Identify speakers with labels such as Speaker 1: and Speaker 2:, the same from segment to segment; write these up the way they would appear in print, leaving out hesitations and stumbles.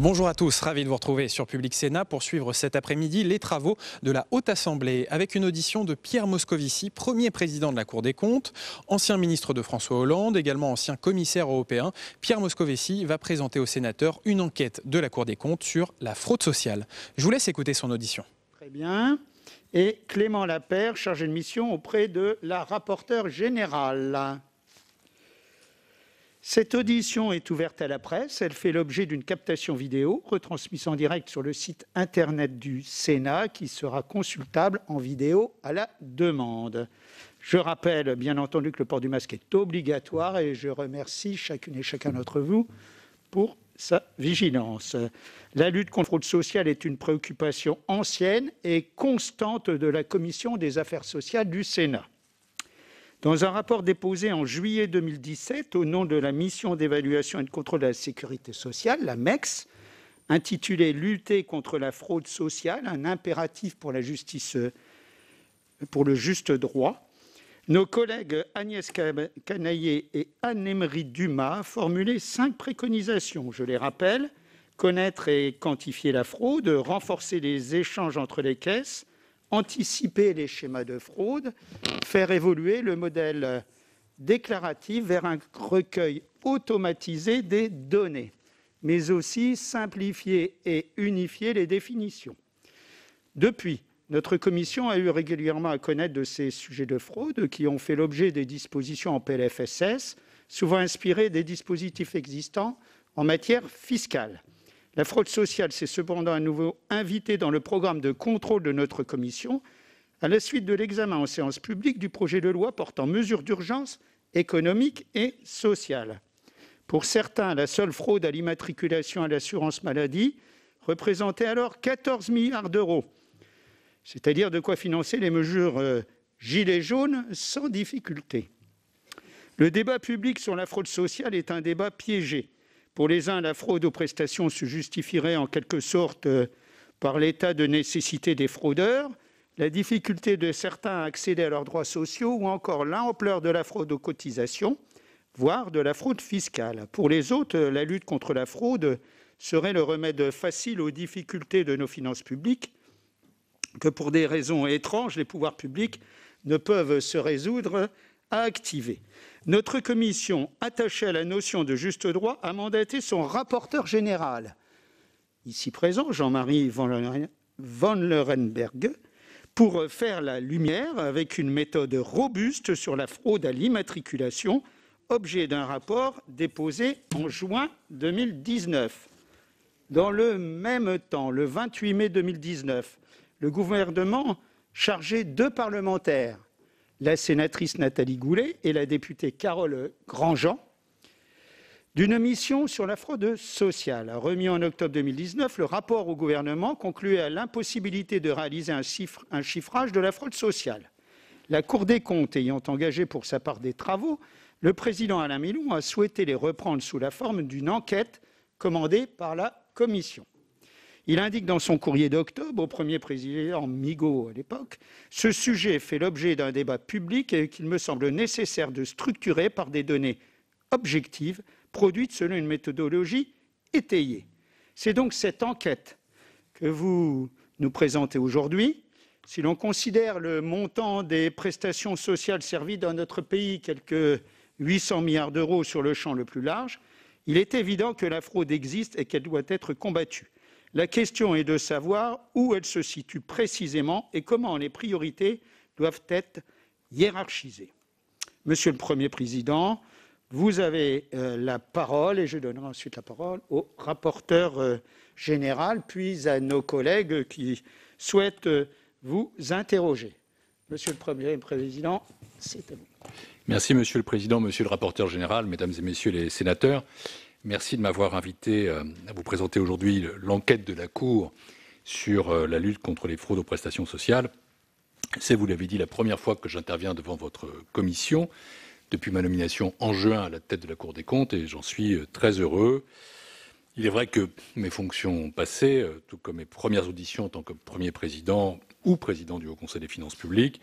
Speaker 1: Bonjour à tous, ravi de vous retrouver sur Public Sénat pour suivre cet après-midi les travaux de la Haute Assemblée avec une audition de Pierre Moscovici, premier président de la Cour des comptes, ancien ministre de François Hollande, également ancien commissaire européen. Pierre Moscovici va présenter aux sénateurs une enquête de la Cour des comptes sur la fraude sociale. Je vous laisse écouter son audition.
Speaker 2: Très bien. Et Clément Lapère, chargé de mission auprès de la rapporteure générale. Cette audition est ouverte à la presse. Elle fait l'objet d'une captation vidéo retransmise en direct sur le site internet du Sénat qui sera consultable en vidéo à la demande. Je rappelle bien entendu que le port du masque est obligatoire et je remercie chacune et chacun d'entre vous pour sa vigilance. La lutte contre la fraude sociale est une préoccupation ancienne et constante de la Commission des affaires sociales du Sénat. Dans un rapport déposé en juillet 2017 au nom de la mission d'évaluation et de contrôle de la sécurité sociale, la MEX, intitulé « Lutter contre la fraude sociale, un impératif pour la justice, pour le juste droit », nos collègues Agnès Canayer et Anne-Emery Dumas formulaient 5 préconisations. Je les rappelle: connaître et quantifier la fraude, renforcer les échanges entre les caisses, anticiper les schémas de fraude, faire évoluer le modèle déclaratif vers un recueil automatisé des données, mais aussi simplifier et unifier les définitions. Depuis, notre commission a eu régulièrement à connaître de ces sujets de fraude qui ont fait l'objet des dispositions en PLFSS, souvent inspirées des dispositifs existants en matière fiscale. La fraude sociale s'est cependant à nouveau invitée dans le programme de contrôle de notre commission à la suite de l'examen en séance publique du projet de loi portant mesures d'urgence économiques et sociales. Pour certains, la seule fraude à l'immatriculation à l'assurance maladie représentait alors 14 milliards d'euros, c'est-à-dire de quoi financer les mesures gilets jaunes sans difficulté. Le débat public sur la fraude sociale est un débat piégé. Pour les uns, la fraude aux prestations se justifierait en quelque sorte par l'état de nécessité des fraudeurs, la difficulté de certains à accéder à leurs droits sociaux ou encore l'ampleur de la fraude aux cotisations, voire de la fraude fiscale. Pour les autres, la lutte contre la fraude serait le remède facile aux difficultés de nos finances publiques que pour des raisons étranges, les pouvoirs publics ne peuvent se résoudre à activer. Notre commission, attachée à la notion de juste droit, a mandaté son rapporteur général, ici présent, Jean-Marie Vanlerenberghe, pour faire la lumière avec une méthode robuste sur la fraude à l'immatriculation, objet d'un rapport déposé en juin 2019. Dans le même temps, le 28 mai 2019, le gouvernement chargeait 2 parlementaires, la sénatrice Nathalie Goulet et la députée Carole Grandjean, d'une mission sur la fraude sociale. Remis en octobre 2019, le rapport au gouvernement concluait à l'impossibilité de réaliser un chiffrage de la fraude sociale. La Cour des comptes ayant engagé pour sa part des travaux, le président Alain Milon a souhaité les reprendre sous la forme d'une enquête commandée par la Commission. Il indique dans son courrier d'octobre au premier président Migaud à l'époque, ce sujet fait l'objet d'un débat public et qu'il me semble nécessaire de structurer par des données objectives produites selon une méthodologie étayée. C'est donc cette enquête que vous nous présentez aujourd'hui. Si l'on considère le montant des prestations sociales servies dans notre pays, quelques 800 milliards d'euros sur le champ le plus large, il est évident que la fraude existe et qu'elle doit être combattue. La question est de savoir où elle se situe précisément et comment les priorités doivent être hiérarchisées. Monsieur le Premier président, vous avez la parole et je donnerai ensuite la parole au rapporteur général, puis à nos collègues qui souhaitent vous interroger. Monsieur le Premier président, c'est à vous.
Speaker 3: Merci Monsieur le Président, Monsieur le rapporteur général, Mesdames et Messieurs les sénateurs. Merci de m'avoir invité à vous présenter aujourd'hui l'enquête de la Cour sur la lutte contre les fraudes aux prestations sociales. C'est, vous l'avez dit, la première fois que j'interviens devant votre commission depuis ma nomination en juin à la tête de la Cour des comptes et j'en suis très heureux. Il est vrai que mes fonctions passées, tout comme mes premières auditions en tant que Premier président ou président du Haut Conseil des finances publiques,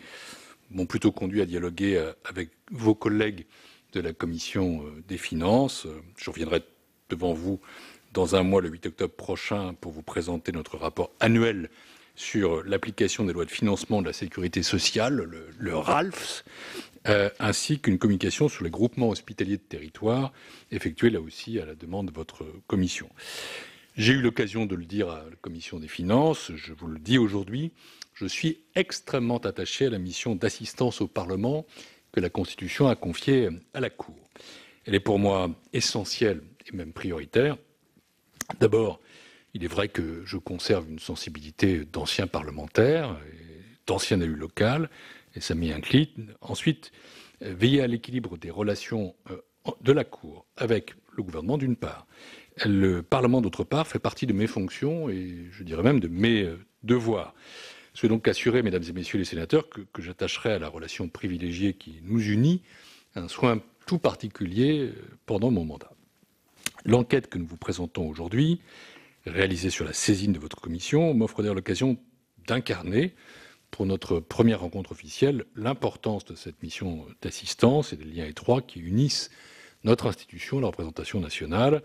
Speaker 3: m'ont plutôt conduit à dialoguer avec vos collègues de la Commission des finances. Je reviendrai devant vous dans un mois, le 8 octobre prochain, pour vous présenter notre rapport annuel sur l'application des lois de financement de la sécurité sociale, le RALFS, ainsi qu'une communication sur les groupements hospitaliers de territoire, effectuée là aussi à la demande de votre commission. J'ai eu l'occasion de le dire à la commission des finances, je vous le dis aujourd'hui, je suis extrêmement attaché à la mission d'assistance au Parlement que la Constitution a confiée à la Cour. Elle est pour moi essentielle et même prioritaire. D'abord, il est vrai que je conserve une sensibilité d'ancien parlementaire, d'ancien élu local, et ça m'y incline. Ensuite, veiller à l'équilibre des relations de la Cour avec le gouvernement d'une part. Le Parlement d'autre part fait partie de mes fonctions et je dirais même de mes devoirs. Je souhaite donc assurer, mesdames et messieurs les sénateurs, que j'attacherai à la relation privilégiée qui nous unit un soin tout particulier pendant mon mandat. L'enquête que nous vous présentons aujourd'hui, réalisée sur la saisine de votre commission, m'offre d'ailleurs l'occasion d'incarner, pour notre première rencontre officielle, l'importance de cette mission d'assistance et des liens étroits qui unissent notre institution et la représentation nationale.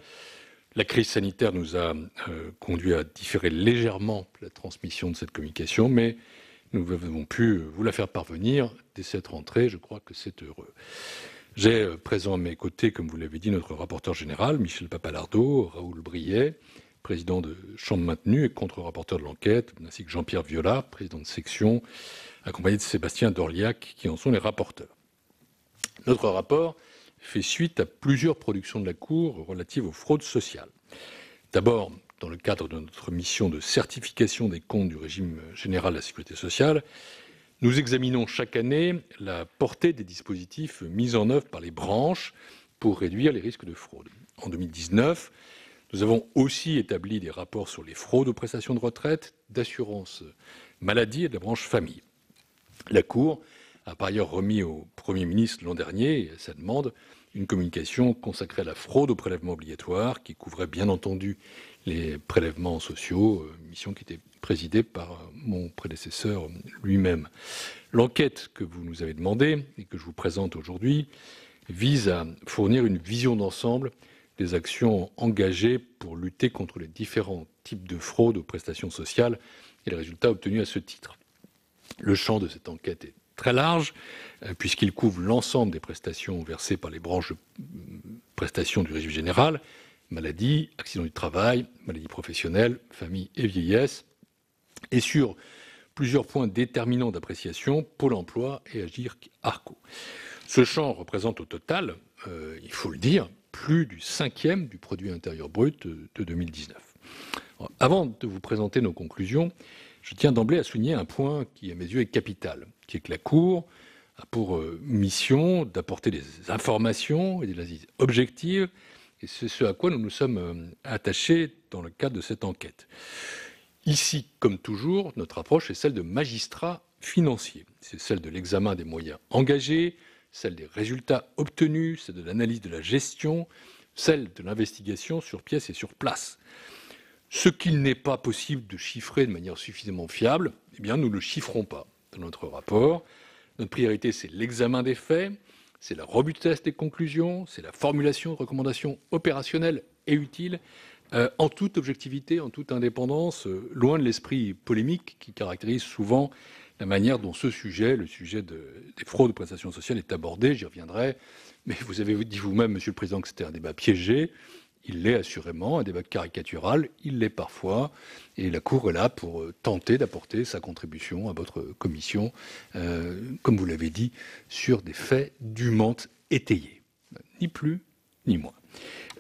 Speaker 3: La crise sanitaire nous a conduit à différer légèrement la transmission de cette communication, mais nous avons pu vous la faire parvenir dès cette rentrée. Je crois que c'est heureux. J'ai présent à mes côtés, comme vous l'avez dit, notre rapporteur général, Michel Papalardo, Raoul Briet, président de chambre maintenue et contre-rapporteur de l'enquête, ainsi que Jean-Pierre Viola, président de section, accompagné de Sébastien Dorliac, qui en sont les rapporteurs. Notre rapport fait suite à plusieurs productions de la Cour relatives aux fraudes sociales. D'abord, dans le cadre de notre mission de certification des comptes du régime général de la sécurité sociale, nous examinons chaque année la portée des dispositifs mis en œuvre par les branches pour réduire les risques de fraude. En 2019, nous avons aussi établi des rapports sur les fraudes aux prestations de retraite, d'assurance maladie et de la branche famille. La Cour a par ailleurs remis au Premier ministre l'an dernier, à sa demande, une communication consacrée à la fraude aux prélèvements obligatoires, qui couvrait bien entendu les prélèvements sociaux, mission qui était présidée par mon prédécesseur lui-même. L'enquête que vous nous avez demandée et que je vous présente aujourd'hui vise à fournir une vision d'ensemble des actions engagées pour lutter contre les différents types de fraude aux prestations sociales et les résultats obtenus à ce titre. Le champ de cette enquête est très large, puisqu'il couvre l'ensemble des prestations versées par les branches de prestations du régime général, maladie, accident du travail, maladie professionnelle, famille et vieillesse, et sur plusieurs points déterminants d'appréciation, Pôle emploi et Agirc Arrco. Ce champ représente au total, il faut le dire, plus du 1/5 du produit intérieur brut de 2019. Alors, avant de vous présenter nos conclusions, je tiens d'emblée à souligner un point qui, à mes yeux, est capital, qui est que la Cour a pour mission d'apporter des informations et des analyses objectives, et c'est ce à quoi nous nous sommes attachés dans le cadre de cette enquête. Ici, comme toujours, notre approche est celle de magistrats financiers. C'est celle de l'examen des moyens engagés, celle des résultats obtenus, celle de l'analyse de la gestion, celle de l'investigation sur pièce et sur place. Ce qu'il n'est pas possible de chiffrer de manière suffisamment fiable, eh bien, nous ne le chiffrons pas dans notre rapport. Notre priorité, c'est l'examen des faits, c'est la robustesse des conclusions, c'est la formulation de recommandations opérationnelles et utiles, en toute objectivité, en toute indépendance, loin de l'esprit polémique qui caractérise souvent la manière dont ce sujet, le sujet des fraudes aux prestations sociales, est abordé. J'y reviendrai, mais vous avez dit vous-même, Monsieur le Président, que c'était un débat piégé. Il l'est assurément, un débat caricatural, il l'est parfois, et la Cour est là pour tenter d'apporter sa contribution à votre commission, comme vous l'avez dit, sur des faits dûment étayés, ni plus ni moins.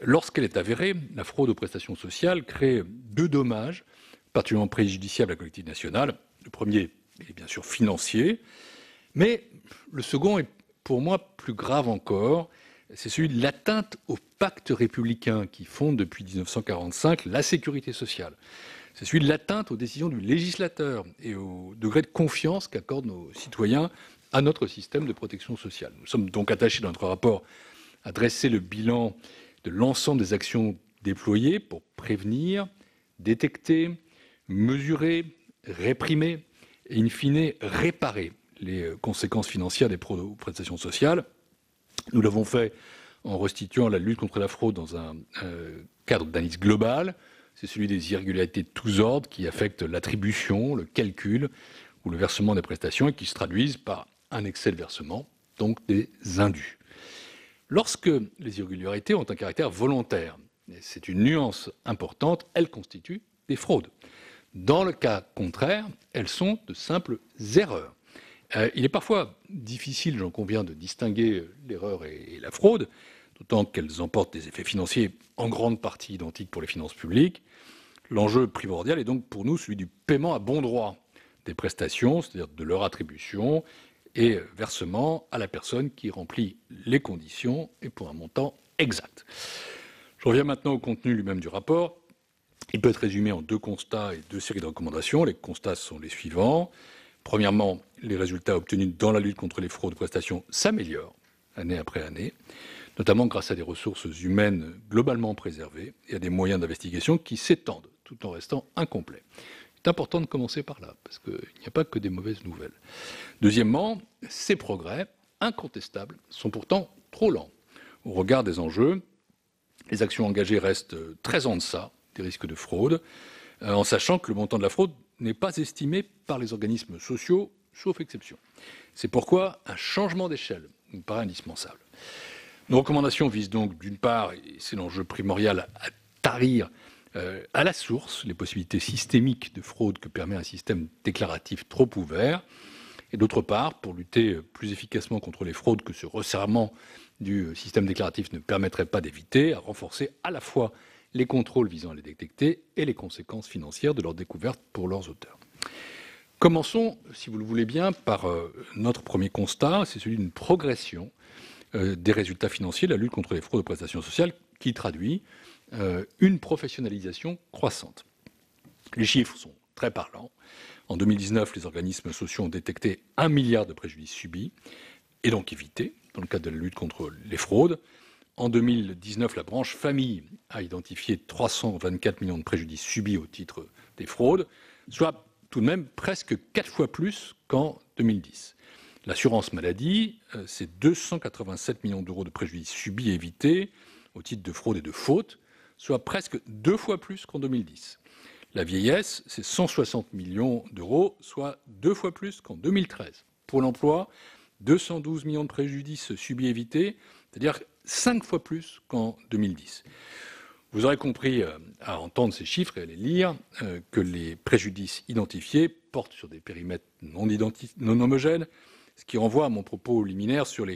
Speaker 3: Lorsqu'elle est avérée, la fraude aux prestations sociales crée deux dommages particulièrement préjudiciables à la collectivité nationale. Le premier est bien sûr financier, mais le second est pour moi plus grave encore. C'est celui de l'atteinte au pacte républicain qui fonde depuis 1945 la sécurité sociale. C'est celui de l'atteinte aux décisions du législateur et au degré de confiance qu'accordent nos citoyens à notre système de protection sociale. Nous sommes donc attachés dans notre rapport à dresser le bilan de l'ensemble des actions déployées pour prévenir, détecter, mesurer, réprimer et in fine réparer les conséquences financières des prestations sociales. Nous l'avons fait en restituant la lutte contre la fraude dans un cadre d'analyse globale, c'est celui des irrégularités de tous ordres qui affectent l'attribution, le calcul ou le versement des prestations et qui se traduisent par un excès de versement, donc des indus. Lorsque les irrégularités ont un caractère volontaire, et c'est une nuance importante, elles constituent des fraudes. Dans le cas contraire, elles sont de simples erreurs. Il est parfois difficile, j'en conviens, de distinguer l'erreur et la fraude, d'autant qu'elles emportent des effets financiers en grande partie identiques pour les finances publiques. L'enjeu primordial est donc pour nous celui du paiement à bon droit des prestations, c'est-à-dire de leur attribution et versement à la personne qui remplit les conditions et pour un montant exact. Je reviens maintenant au contenu lui-même du rapport. Il peut être résumé en 2 constats et 2 séries de recommandations. Les constats sont les suivants. Premièrement, les résultats obtenus dans la lutte contre les fraudes aux prestations s'améliorent année après année, notamment grâce à des ressources humaines globalement préservées et à des moyens d'investigation qui s'étendent tout en restant incomplets. C'est important de commencer par là, parce qu'il n'y a pas que des mauvaises nouvelles. Deuxièmement, ces progrès incontestables sont pourtant trop lents. Au regard des enjeux, les actions engagées restent très en deçà des risques de fraude, en sachant que le montant de la fraude n'est pas estimé par les organismes sociaux, sauf exception. C'est pourquoi un changement d'échelle nous paraît indispensable. Nos recommandations visent donc, d'une part, et c'est l'enjeu primordial, à tarir à la source les possibilités systémiques de fraude que permet un système déclaratif trop ouvert, et d'autre part, pour lutter plus efficacement contre les fraudes que ce resserrement du système déclaratif ne permettrait pas d'éviter, à renforcer à la fois les contrôles visant à les détecter et les conséquences financières de leur découverte pour leurs auteurs. Commençons, si vous le voulez bien, par notre premier constat, c'est celui d'une progression des résultats financiers de la lutte contre les fraudes aux prestations sociales qui traduit une professionnalisation croissante. Les chiffres sont très parlants. En 2019, les organismes sociaux ont détecté 1 milliard de préjudices subis et donc évités dans le cadre de la lutte contre les fraudes. En 2019, la branche famille a identifié 324 millions de préjudices subis au titre des fraudes, soit tout de même presque 4 fois plus qu'en 2010. L'assurance maladie, c'est 287 millions d'euros de préjudices subis et évités au titre de fraude et de faute, soit presque 2 fois plus qu'en 2010. La vieillesse, c'est 160 millions d'euros, soit 2 fois plus qu'en 2013. Pour l'emploi, 212 millions de préjudices subis et évités, c'est-à-dire 5 fois plus qu'en 2010. Vous aurez compris à entendre ces chiffres et à les lire que les préjudices identifiés portent sur des périmètres non homogènes, ce qui renvoie à mon propos liminaire sur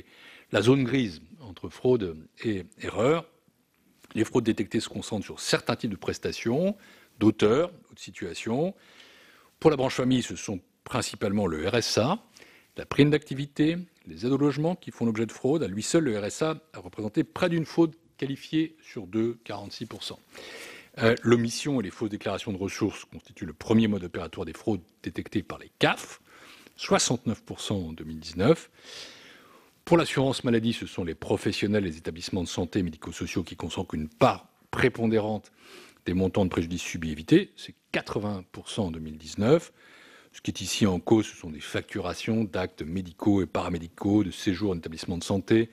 Speaker 3: la zone grise entre fraude et erreur. Les fraudes détectées se concentrent sur certains types de prestations, d'auteurs ou de situations. Pour la branche famille, ce sont principalement le RSA, la prime d'activité, les aides au logement qui font l'objet de fraude. À lui seul, le RSA a représenté près d'une fraude qualifiée sur 2, 46%. L'omission et les fausses déclarations de ressources constituent le premier mode opératoire des fraudes détectées par les CAF, 69% en 2019. Pour l'assurance maladie, ce sont les professionnels, les établissements de santé médico-sociaux qui concentrent une part prépondérante des montants de préjudices subis et évités, c'est 80% en 2019. Ce qui est ici en cause, ce sont des facturations d'actes médicaux et paramédicaux, de séjours en établissement de santé,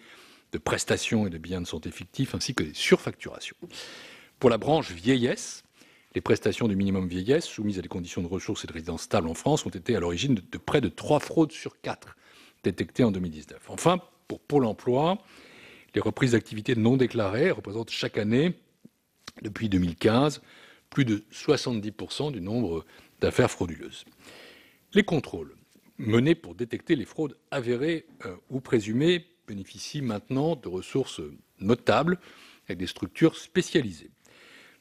Speaker 3: de prestations et de biens de santé fictifs, ainsi que des surfacturations. Pour la branche vieillesse, les prestations du minimum vieillesse soumises à des conditions de ressources et de résidence stable en France ont été à l'origine de près de 3 fraudes sur 4 détectées en 2019. Enfin, pour Pôle emploi, les reprises d'activités non déclarées représentent chaque année, depuis 2015, plus de 70% du nombre d'affaires frauduleuses. Les contrôles menés pour détecter les fraudes avérées ou présumées bénéficient maintenant de ressources notables avec des structures spécialisées.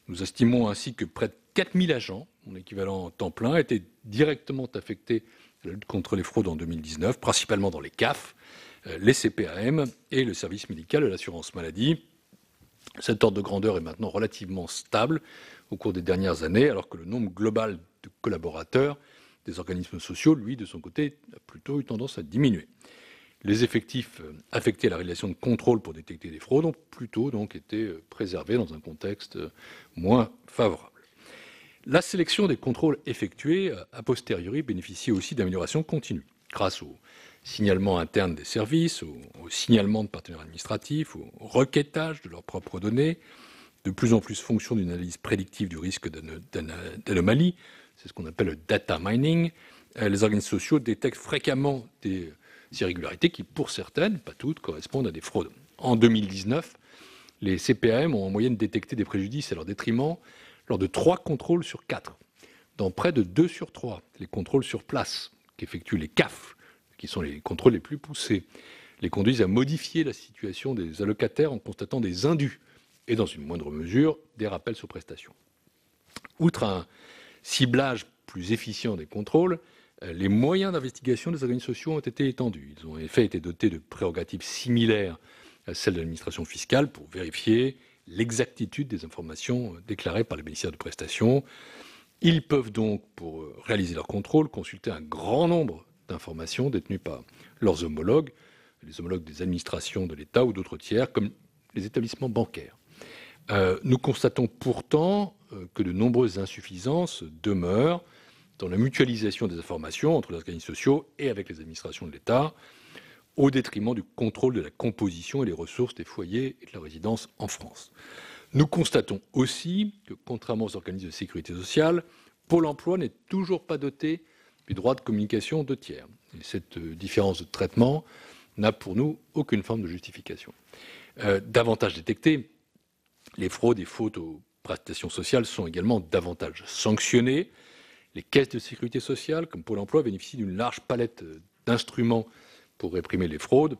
Speaker 3: Nous estimons ainsi que près de 4000 agents, en équivalent temps plein, étaient directement affectés à la lutte contre les fraudes en 2019, principalement dans les CAF, les CPAM et le service médical de l'assurance maladie. Cet ordre de grandeur est maintenant relativement stable au cours des dernières années, alors que le nombre global de collaborateurs des organismes sociaux, lui, de son côté, a plutôt eu tendance à diminuer. Les effectifs affectés à la réalisation de contrôles pour détecter des fraudes ont plutôt donc été préservés dans un contexte moins favorable. La sélection des contrôles effectués a posteriori bénéficie aussi d'améliorations continues, grâce au signalement interne des services, au signalement de partenaires administratifs, au requêtage de leurs propres données, de plus en plus fonction d'une analyse prédictive du risque d'anomalie, c'est ce qu'on appelle le data mining, les organismes sociaux détectent fréquemment des irrégularités qui, pour certaines, pas toutes, correspondent à des fraudes. En 2019, les CPAM ont en moyenne détecté des préjudices à leur détriment lors de 3 contrôles sur 4. Dans près de 2 sur 3, les contrôles sur place qu'effectuent les CAF, qui sont les contrôles les plus poussés, les conduisent à modifier la situation des allocataires en constatant des indus et, dans une moindre mesure, des rappels sur prestations. Outre un ciblage plus efficient des contrôles, les moyens d'investigation des organismes sociaux ont été étendus. Ils ont en effet été dotés de prérogatives similaires à celles de l'administration fiscale pour vérifier l'exactitude des informations déclarées par les bénéficiaires de prestations. Ils peuvent donc, pour réaliser leur contrôle, consulter un grand nombre d'informations détenues par leurs homologues, les homologues des administrations de l'État ou d'autres tiers, comme les établissements bancaires. Nous constatons pourtant que de nombreuses insuffisances demeurent dans la mutualisation des informations entre les organismes sociaux et avec les administrations de l'État, au détriment du contrôle de la composition et des ressources des foyers et de la résidence en France. Nous constatons aussi que, contrairement aux organismes de sécurité sociale, Pôle emploi n'est toujours pas doté du droit de communication de tiers. Et cette différence de traitement n'a pour nous aucune forme de justification. Davantage détectées, les fraudes et fautes aux prestations sociales sont également davantage sanctionnées. Les caisses de sécurité sociale, comme Pôle emploi, bénéficient d'une large palette d'instruments pour réprimer les fraudes.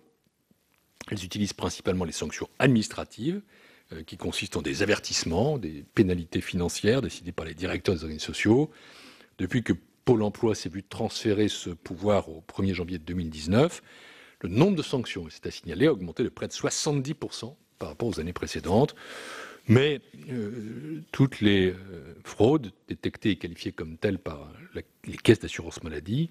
Speaker 3: Elles utilisent principalement les sanctions administratives, qui consistent en des avertissements, des pénalités financières décidées par les directeurs des organismes sociaux. Depuis que Pôle emploi s'est vu transférer ce pouvoir au 1er janvier 2019, le nombre de sanctions, c'est à signaler, a augmenté de près de 70% par rapport aux années précédentes. Mais toutes les fraudes détectées et qualifiées comme telles par les caisses d'assurance maladie,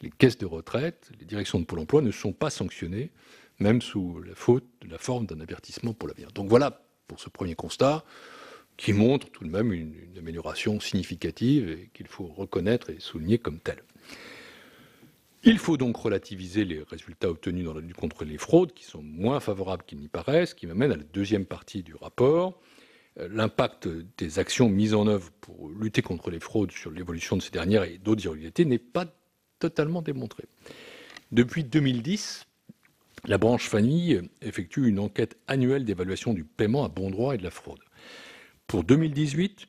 Speaker 3: les caisses de retraite, les directions de Pôle emploi ne sont pas sanctionnées, même sous la forme d'un avertissement pour l'avenir. Donc voilà pour ce premier constat, qui montre tout de même une amélioration significative et qu'il faut reconnaître et souligner comme telle. Il faut donc relativiser les résultats obtenus dans la lutte contre les fraudes, qui sont moins favorables qu'il n'y paraît, ce qui m'amène à la deuxième partie du rapport. L'impact des actions mises en œuvre pour lutter contre les fraudes sur l'évolution de ces dernières et d'autres irrégularités n'est pas totalement démontré. Depuis 2010, la branche famille effectue une enquête annuelle d'évaluation du paiement à bon droit et de la fraude. Pour 2018,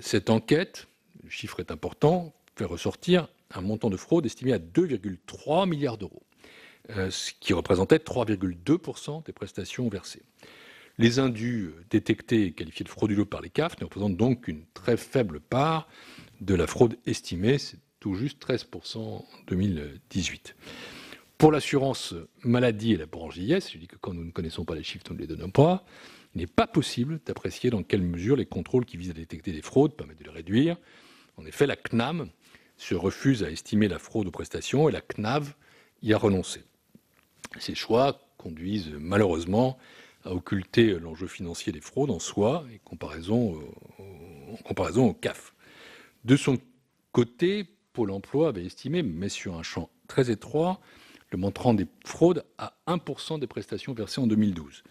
Speaker 3: cette enquête, le chiffre est important, fait ressortir un montant de fraude estimé à 2,3 milliards d'euros, ce qui représentait 3,2% des prestations versées. Les indus détectés et qualifiés de frauduleux par les CAF ne représentent donc qu'une très faible part de la fraude estimée, c'est tout juste 13% en 2018. Pour l'assurance maladie et la branche vieillesse, je dis que quand nous ne connaissons pas les chiffres, nous ne les donnons pas, il n'est pas possible d'apprécier dans quelle mesure les contrôles qui visent à détecter des fraudes permettent de les réduire. En effet, la CNAM se refuse à estimer la fraude aux prestations et la CNAV y a renoncé. Ces choix conduisent malheureusement à occulter l'enjeu financier des fraudes en soi et en comparaison au CAF. De son côté, Pôle emploi avait estimé, mais sur un champ très étroit, le montant des fraudes à 1% des prestations versées en 2012.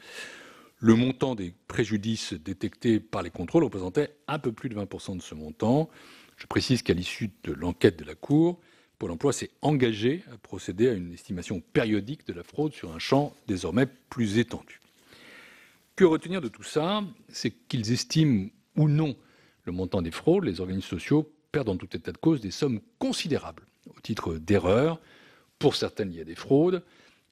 Speaker 3: Le montant des préjudices détectés par les contrôles représentait un peu plus de 20% de ce montant. Je précise qu'à l'issue de l'enquête de la Cour, Pôle emploi s'est engagé à procéder à une estimation périodique de la fraude sur un champ désormais plus étendu. Que retenir de tout ça? C'est qu'ils estiment ou non le montant des fraudes, les organismes sociaux perdent en tout état de cause des sommes considérables au titre d'erreurs, pour certaines liées à des fraudes,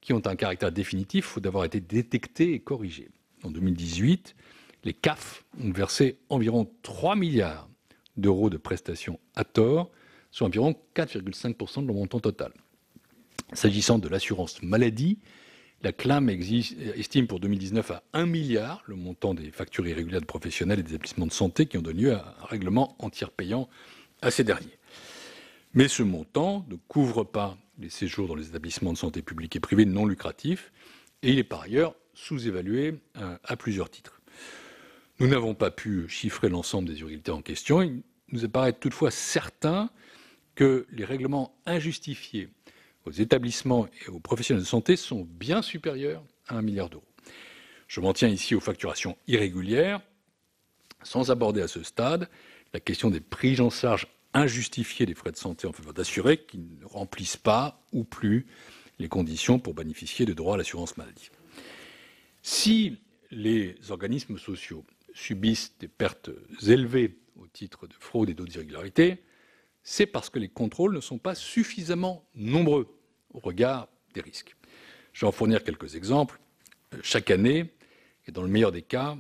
Speaker 3: qui ont un caractère définitif faute d'avoir été détectées et corrigées. En 2018, les CAF ont versé environ 3 milliards d'euros de prestations à tort, soit environ 4,5% de leur montant total. S'agissant de l'assurance maladie, la CNAM estime pour 2019 à 1 milliard le montant des factures irrégulières de professionnels et des établissements de santé qui ont donné lieu à un règlement en tiers payant à ces derniers. Mais ce montant ne couvre pas les séjours dans les établissements de santé publics et privés non lucratifs et il est par ailleurs sous-évalué à plusieurs titres. Nous n'avons pas pu chiffrer l'ensemble des irrégularités en question. Il nous apparaît toutefois certain que les règlements injustifiés aux établissements et aux professionnels de santé sont bien supérieurs à 1 milliard d'euros. Je m'en tiens ici aux facturations irrégulières. sans aborder à ce stade la question des prises en charge injustifiées des frais de santé en faveur d'assurés qui ne remplissent pas ou plus les conditions pour bénéficier de droits à l'assurance maladie. Si les organismes sociaux subissent des pertes élevées au titre de fraude et d'autres irrégularités, c'est parce que les contrôles ne sont pas suffisamment nombreux au regard des risques. Je vais en fournir quelques exemples. Chaque année, et dans le meilleur des cas,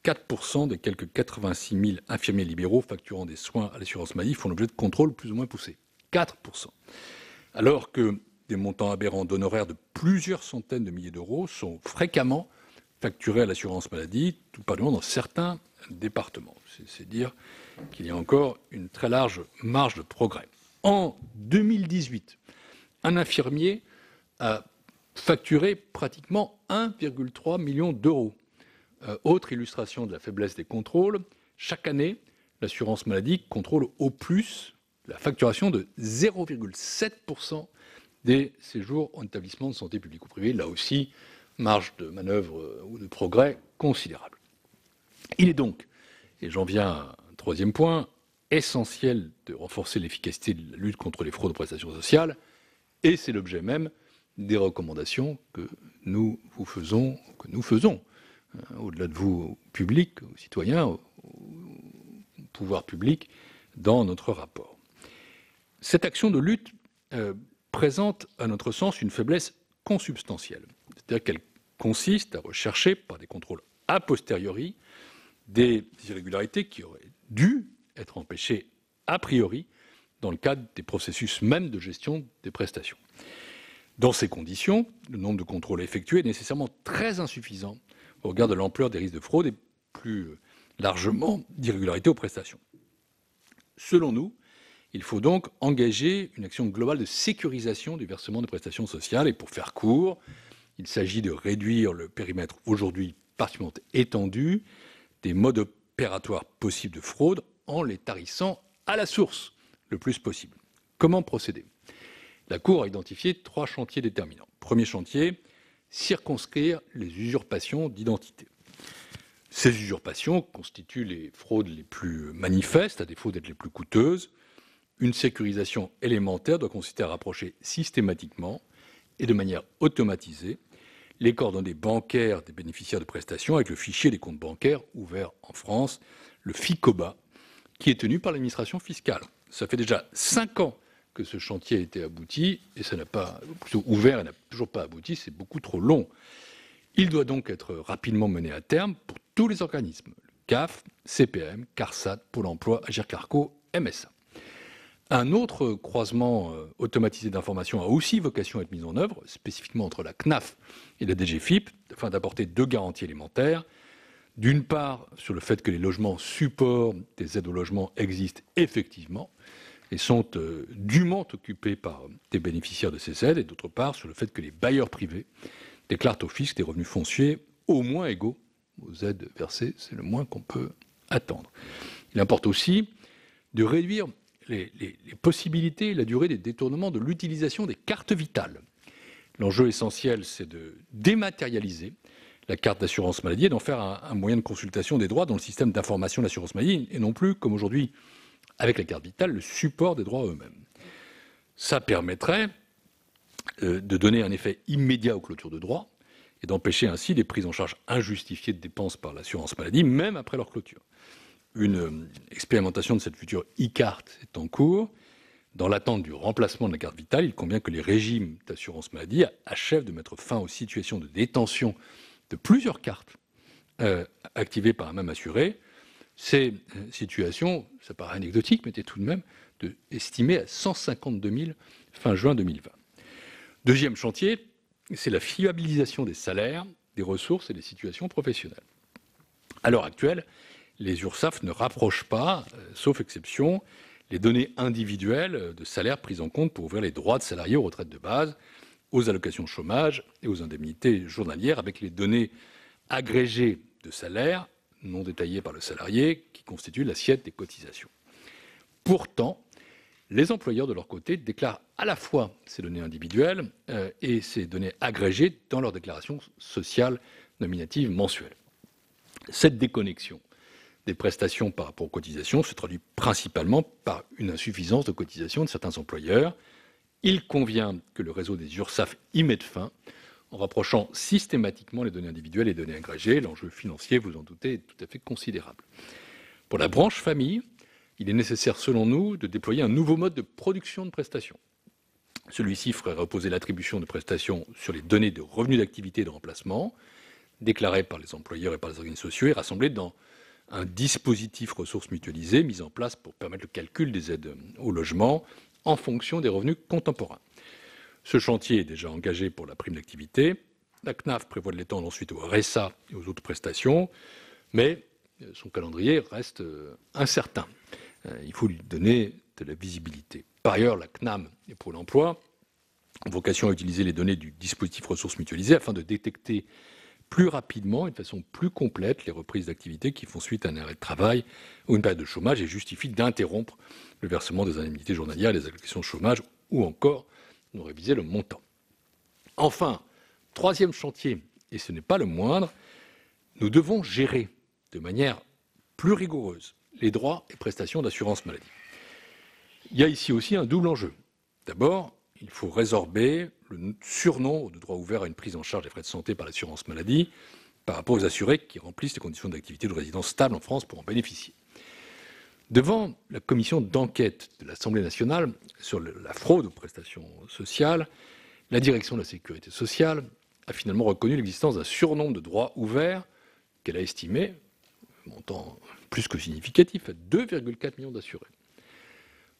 Speaker 3: 4% des quelques 86 000 infirmiers libéraux facturant des soins à l'assurance maladie font l'objet de contrôles plus ou moins poussés. 4%. Alors que des montants aberrants d'honoraires de plusieurs centaines de milliers d'euros sont fréquemment facturés à l'assurance maladie, tout particulièrement dans certains départements. C'est dire qu'il y a encore une très large marge de progrès. En 2018, un infirmier a facturé pratiquement 1,3 million d'euros. Autre illustration de la faiblesse des contrôles, chaque année, l'assurance maladie contrôle au plus la facturation de 0,7% des séjours en établissement de santé public ou privé. Là aussi, marge de manœuvre ou de progrès considérable. Il est donc, et j'en viens à un troisième point, essentiel de renforcer l'efficacité de la lutte contre les fraudes aux prestations sociales, et c'est l'objet même des recommandations que nous faisons, au-delà de vous, au public, aux citoyens, au pouvoir public, dans notre rapport. Cette action de lutte présente, à notre sens, une faiblesse consubstantielle. C'est-à-dire qu'elle consiste à rechercher, par des contrôles a posteriori, des irrégularités qui auraient dû être empêchées a priori dans le cadre des processus même de gestion des prestations. Dans ces conditions, le nombre de contrôles effectués est nécessairement très insuffisant au regard de l'ampleur des risques de fraude et plus largement d'irrégularités aux prestations. Selon nous, il faut donc engager une action globale de sécurisation du versement de prestations sociales. Et pour faire court, il s'agit de réduire le périmètre aujourd'hui particulièrement étendu des modes opératoires possibles de fraude en les tarissant à la source le plus possible. Comment procéder ? La Cour a identifié 3 chantiers déterminants. Premier chantier, circonscrire les usurpations d'identité. Ces usurpations constituent les fraudes les plus manifestes, à défaut d'être les plus coûteuses. Une sécurisation élémentaire doit consister à rapprocher systématiquement et de manière automatisée les coordonnées bancaires des bénéficiaires de prestations avec le fichier des comptes bancaires ouverts en France, le FICOBA, qui est tenu par l'administration fiscale. Ça fait déjà 5 ans que ce chantier a été abouti et ça n'a pas, plutôt ouvert et n'a toujours pas abouti, c'est beaucoup trop long. Il doit donc être rapidement mené à terme pour tous les organismes, le CAF, CPM, CARSAT, Pôle emploi, Agirc-Arrco, MSA. Un autre croisement automatisé d'informations a aussi vocation à être mis en œuvre, spécifiquement entre la CNAF et la DGFiP, afin d'apporter 2 garanties élémentaires. D'une part, sur le fait que les logements supports des aides au logement existent effectivement et sont dûment occupés par des bénéficiaires de ces aides, et d'autre part, sur le fait que les bailleurs privés déclarent au fisc des revenus fonciers au moins égaux aux aides versées. C'est le moins qu'on peut attendre. Il importe aussi de réduire les possibilités et la durée des détournements de l'utilisation des cartes vitales. L'enjeu essentiel, c'est de dématérialiser la carte d'assurance maladie et d'en faire un moyen de consultation des droits dans le système d'information de l'assurance maladie, et non plus, comme aujourd'hui avec la carte vitale, le support des droits eux-mêmes. Ça permettrait de donner un effet immédiat aux clôtures de droits et d'empêcher ainsi les prises en charge injustifiées de dépenses par l'assurance maladie, même après leur clôture. Une expérimentation de cette future e-carte est en cours. Dans l'attente du remplacement de la carte vitale, il convient que les régimes d'assurance maladie achèvent de mettre fin aux situations de détention de plusieurs cartes activées par un même assuré. Ces situations, ça paraît anecdotique, mais étaient tout de même estimées à 152 000 fin juin 2020. Deuxième chantier, c'est la fiabilisation des salaires, des ressources et des situations professionnelles. À l'heure actuelle, les URSSAF ne rapprochent pas, sauf exception, les données individuelles de salaire prises en compte pour ouvrir les droits de salariés aux retraites de base, aux allocations de chômage et aux indemnités journalières, avec les données agrégées de salaire, non détaillées par le salarié, qui constituent l'assiette des cotisations. Pourtant, les employeurs, de leur côté, déclarent à la fois ces données individuelles et ces données agrégées dans leur déclaration sociale nominative mensuelle. Cette déconnexion des prestations par rapport aux cotisations se traduit principalement par une insuffisance de cotisation de certains employeurs. Il convient que le réseau des URSSAF y mette fin en rapprochant systématiquement les données individuelles et les données agrégées. L'enjeu financier, vous en doutez, est tout à fait considérable. Pour la branche famille, il est nécessaire, selon nous, de déployer un nouveau mode de production de prestations. Celui-ci ferait reposer l'attribution de prestations sur les données de revenus d'activité et de remplacement, déclarées par les employeurs et par les organismes sociaux et rassemblées dans un dispositif ressources mutualisées mis en place pour permettre le calcul des aides au logement en fonction des revenus contemporains. Ce chantier est déjà engagé pour la prime d'activité. La CNAF prévoit de l'étendre ensuite au RSA et aux autres prestations, mais son calendrier reste incertain. Il faut lui donner de la visibilité. Par ailleurs, la CNAM et Pôle emploi ont vocation à utiliser les données du dispositif ressources mutualisées afin de détecter plus rapidement et de façon plus complète les reprises d'activité qui font suite à un arrêt de travail ou une période de chômage et justifient d'interrompre le versement des indemnités journalières, des allocations de chômage ou encore de réviser le montant. Enfin, troisième chantier, et ce n'est pas le moindre, nous devons gérer de manière plus rigoureuse les droits et prestations d'assurance maladie. Il y a ici aussi un double enjeu. D'abord, il faut résorber le surnombre de droits ouverts à une prise en charge des frais de santé par l'assurance maladie par rapport aux assurés qui remplissent les conditions d'activité ou de résidence stable en France pour en bénéficier. Devant la commission d'enquête de l'Assemblée nationale sur la fraude aux prestations sociales, la direction de la sécurité sociale a finalement reconnu l'existence d'un surnombre de droits ouverts qu'elle a estimé, montant plus que significatif, à 2,4 millions d'assurés.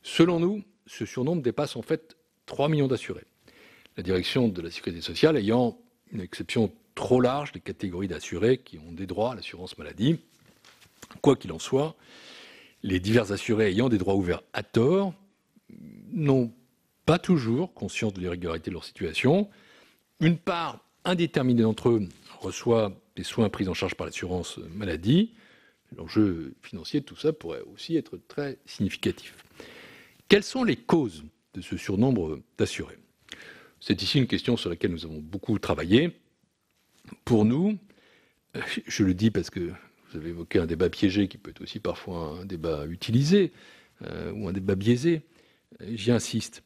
Speaker 3: Selon nous, ce surnombre dépasse en fait 3 millions d'assurés. La direction de la sécurité sociale ayant une exception trop large des catégories d'assurés qui ont des droits à l'assurance maladie. Quoi qu'il en soit, les divers assurés ayant des droits ouverts à tort n'ont pas toujours conscience de l'irrégularité de leur situation. Une part indéterminée d'entre eux reçoit des soins pris en charge par l'assurance maladie. L'enjeu financier de tout ça pourrait aussi être très significatif. Quelles sont les causes de ce surnombre d'assurés ? C'est ici une question sur laquelle nous avons beaucoup travaillé. Pour nous, je le dis parce que vous avez évoqué un débat piégé qui peut être aussi parfois un débat utilisé ou un débat biaisé, j'y insiste.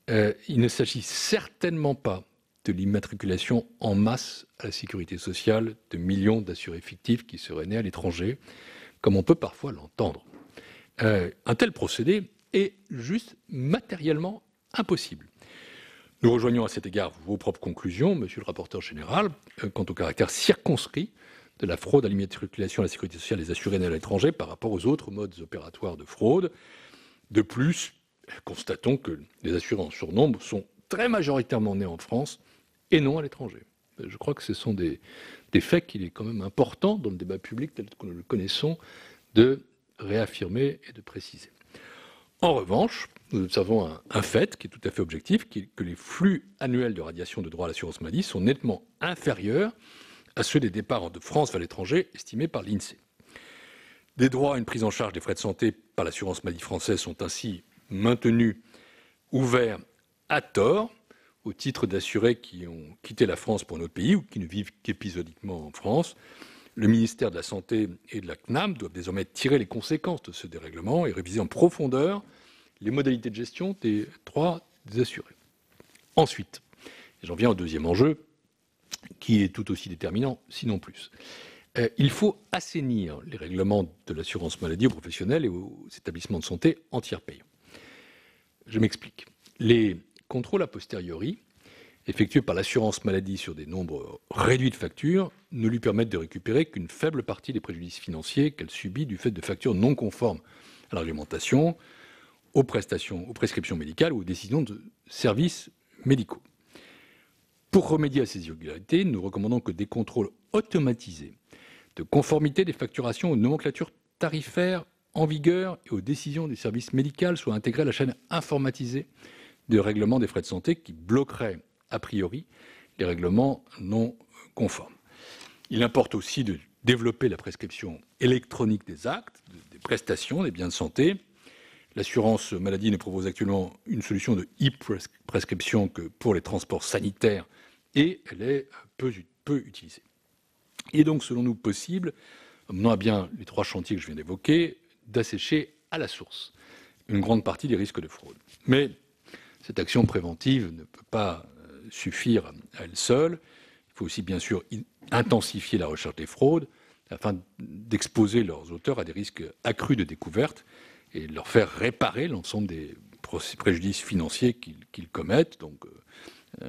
Speaker 3: Il ne s'agit certainement pas de l'immatriculation en masse à la sécurité sociale de millions d'assurés fictifs qui seraient nés à l'étranger, comme on peut parfois l'entendre. Un tel procédé est juste matériellement impossible. Nous rejoignons à cet égard vos propres conclusions, monsieur le rapporteur général, quant au caractère circonscrit de la fraude à l'immatriculation à la sécurité sociale des assurés nés à l'étranger par rapport aux autres modes opératoires de fraude. De plus, constatons que les assurés en surnombre sont très majoritairement nés en France et non à l'étranger. Je crois que ce sont des faits qu'il est quand même important, dans le débat public tel que nous le connaissons, de réaffirmer et de préciser. En revanche, nous observons un fait qui est tout à fait objectif, qui est que les flux annuels de radiation de droits à l'assurance maladie sont nettement inférieurs à ceux des départs de France vers l'étranger estimés par l'INSEE. Des droits à une prise en charge des frais de santé par l'assurance maladie française sont ainsi maintenus ouverts à tort au titre d'assurés qui ont quitté la France pour un autre pays ou qui ne vivent qu'épisodiquement en France. Le ministère de la Santé et de la CNAM doivent désormais tirer les conséquences de ce dérèglement et réviser en profondeur les modalités de gestion des droits des assurés. Ensuite, et j'en viens au deuxième enjeu, qui est tout aussi déterminant, sinon plus. Il faut assainir les règlements de l'assurance maladie aux professionnels et aux établissements de santé en tiers payants. Je m'explique. Les contrôles a posteriori effectués par l'assurance maladie sur des nombres réduits de factures ne lui permettent de récupérer qu'une faible partie des préjudices financiers qu'elle subit du fait de factures non conformes à la réglementation, aux prescriptions médicales ou aux décisions de services médicaux. Pour remédier à ces irrégularités, nous recommandons que des contrôles automatisés de conformité des facturations aux nomenclatures tarifaires en vigueur et aux décisions du service médical soient intégrés à la chaîne informatisée de règlement des frais de santé qui bloquerait a priori les règlements non conformes. Il importe aussi de développer la prescription électronique des actes, des prestations, des biens de santé. L'assurance maladie ne propose actuellement une solution de e-prescription que pour les transports sanitaires et elle est peu utilisée. Il est donc, selon nous, possible, menant à bien les 3 chantiers que je viens d'évoquer, d'assécher à la source une grande partie des risques de fraude. Mais cette action préventive ne peut pas suffire à elle seule. Il faut aussi, bien sûr, intensifier la recherche des fraudes afin d'exposer leurs auteurs à des risques accrus de découverte et de leur faire réparer l'ensemble des préjudices financiers qu'ils commettent. Donc,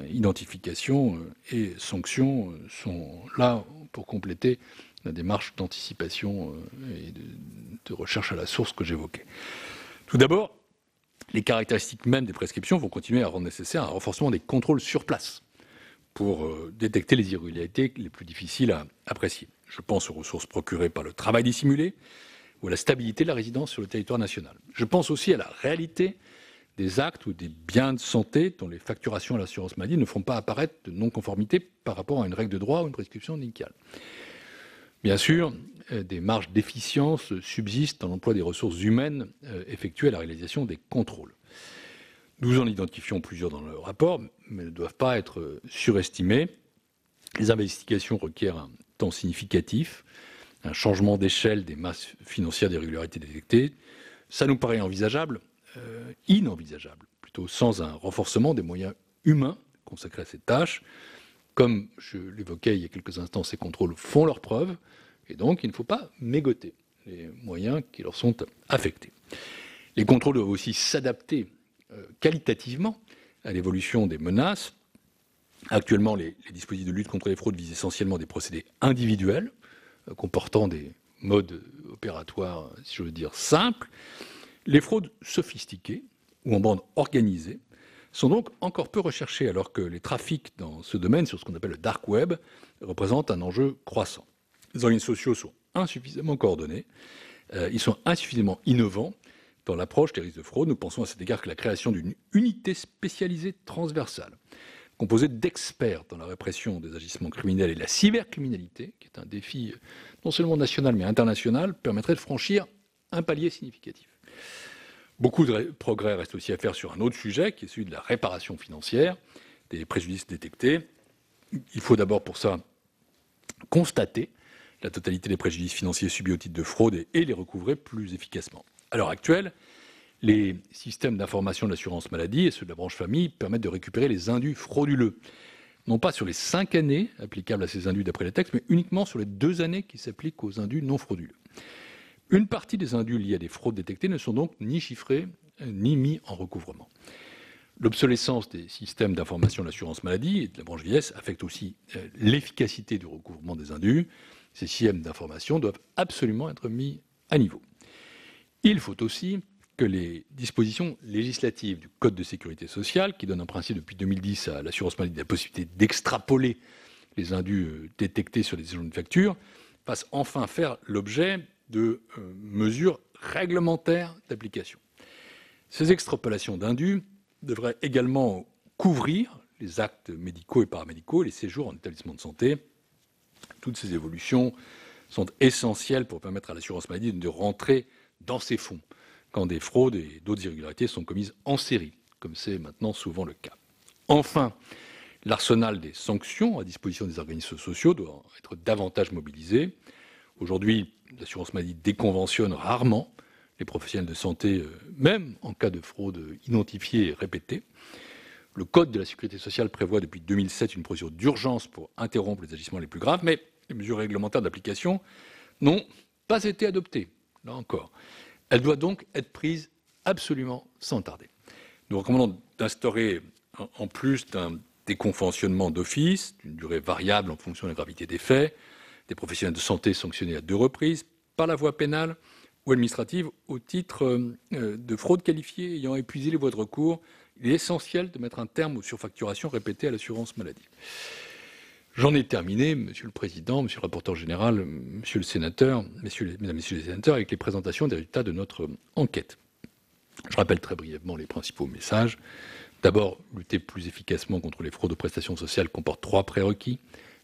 Speaker 3: identification et sanctions sont là pour compléter la démarche d'anticipation et de recherche à la source que j'évoquais. Tout d'abord, les caractéristiques mêmes des prescriptions vont continuer à rendre nécessaire un renforcement des contrôles sur place pour détecter les irrégularités les plus difficiles à apprécier. Je pense aux ressources procurées par le travail dissimulé ou à la stabilité de la résidence sur le territoire national. Je pense aussi à la réalité des actes ou des biens de santé dont les facturations à l'assurance maladie ne font pas apparaître de non-conformité par rapport à une règle de droit ou une prescription médicale. Bien sûr, des marges d'efficience subsistent dans l'emploi des ressources humaines effectuées à la réalisation des contrôles. Nous en identifions plusieurs dans le rapport, mais ne doivent pas être surestimées. Les investigations requièrent un temps significatif, un changement d'échelle des masses financières d'irrégularités détectées. Ça nous paraît inenvisageable, plutôt sans un renforcement des moyens humains consacrés à cette tâche. Comme je l'évoquais il y a quelques instants, ces contrôles font leurs preuves, et donc il ne faut pas mégoter les moyens qui leur sont affectés. Les contrôles doivent aussi s'adapter qualitativement à l'évolution des menaces. Actuellement, les dispositifs de lutte contre les fraudes visent essentiellement des procédés individuels, comportant des modes opératoires, si je veux dire, simples. Les fraudes sophistiquées ou en bande organisée sont donc encore peu recherchées, alors que les trafics dans ce domaine, sur ce qu'on appelle le dark web, représentent un enjeu croissant. Les organismes sociaux sont insuffisamment coordonnés, ils sont insuffisamment innovants dans l'approche des risques de fraude. Nous pensons à cet égard que la création d'une unité spécialisée transversale, composée d'experts dans la répression des agissements criminels et de la cybercriminalité, qui est un défi non seulement national mais international, permettrait de franchir un palier significatif. Beaucoup de progrès restent aussi à faire sur un autre sujet, qui est celui de la réparation financière des préjudices détectés. Il faut d'abord pour ça constater la totalité des préjudices financiers subis au titre de fraude et les recouvrer plus efficacement. À l'heure actuelle, les systèmes d'information de l'assurance maladie et ceux de la branche famille permettent de récupérer les indus frauduleux, non pas sur les 5 années applicables à ces indus d'après les textes, mais uniquement sur les 2 années qui s'appliquent aux indus non frauduleux. Une partie des indus liés à des fraudes détectées ne sont donc ni chiffrés ni mis en recouvrement. L'obsolescence des systèmes d'information de l'assurance maladie et de la branche vieillesse affecte aussi l'efficacité du recouvrement des indus. Ces systèmes d'information doivent absolument être mis à niveau. Il faut aussi que les dispositions législatives du Code de sécurité sociale, qui donne un principe depuis 2010 à l'assurance maladie la possibilité d'extrapoler les indus détectés sur les échelons de facture, fassent enfin faire l'objet de mesures réglementaires d'application. Ces extrapolations d'indus devraient également couvrir les actes médicaux et paramédicaux et les séjours en établissement de santé. Toutes ces évolutions sont essentielles pour permettre à l'assurance maladie de rentrer dans ses fonds quand des fraudes et d'autres irrégularités sont commises en série, comme c'est maintenant souvent le cas. Enfin, l'arsenal des sanctions à disposition des organismes sociaux doit être davantage mobilisé. Aujourd'hui, l'assurance maladie déconventionne rarement les professionnels de santé, même en cas de fraude identifiée et répétée. Le Code de la sécurité sociale prévoit depuis 2007 une procédure d'urgence pour interrompre les agissements les plus graves, mais les mesures réglementaires d'application n'ont pas été adoptées, là encore. Elle doit donc être prise absolument sans tarder. Nous recommandons d'instaurer, en plus d'un déconventionnement d'office, d'une durée variable en fonction de la gravité des faits, des professionnels de santé sanctionnés à 2 reprises, par la voie pénale ou administrative, au titre de fraude qualifiée ayant épuisé les voies de recours. Il est essentiel de mettre un terme aux surfacturations répétées à l'assurance maladie. J'en ai terminé, Monsieur le Président, Monsieur le rapporteur général, Monsieur le Sénateur, Mesdames, Messieurs les sénateurs, avec les présentations des résultats de notre enquête. Je rappelle très brièvement les principaux messages. D'abord, lutter plus efficacement contre les fraudes aux prestations sociales comporte 3 prérequis.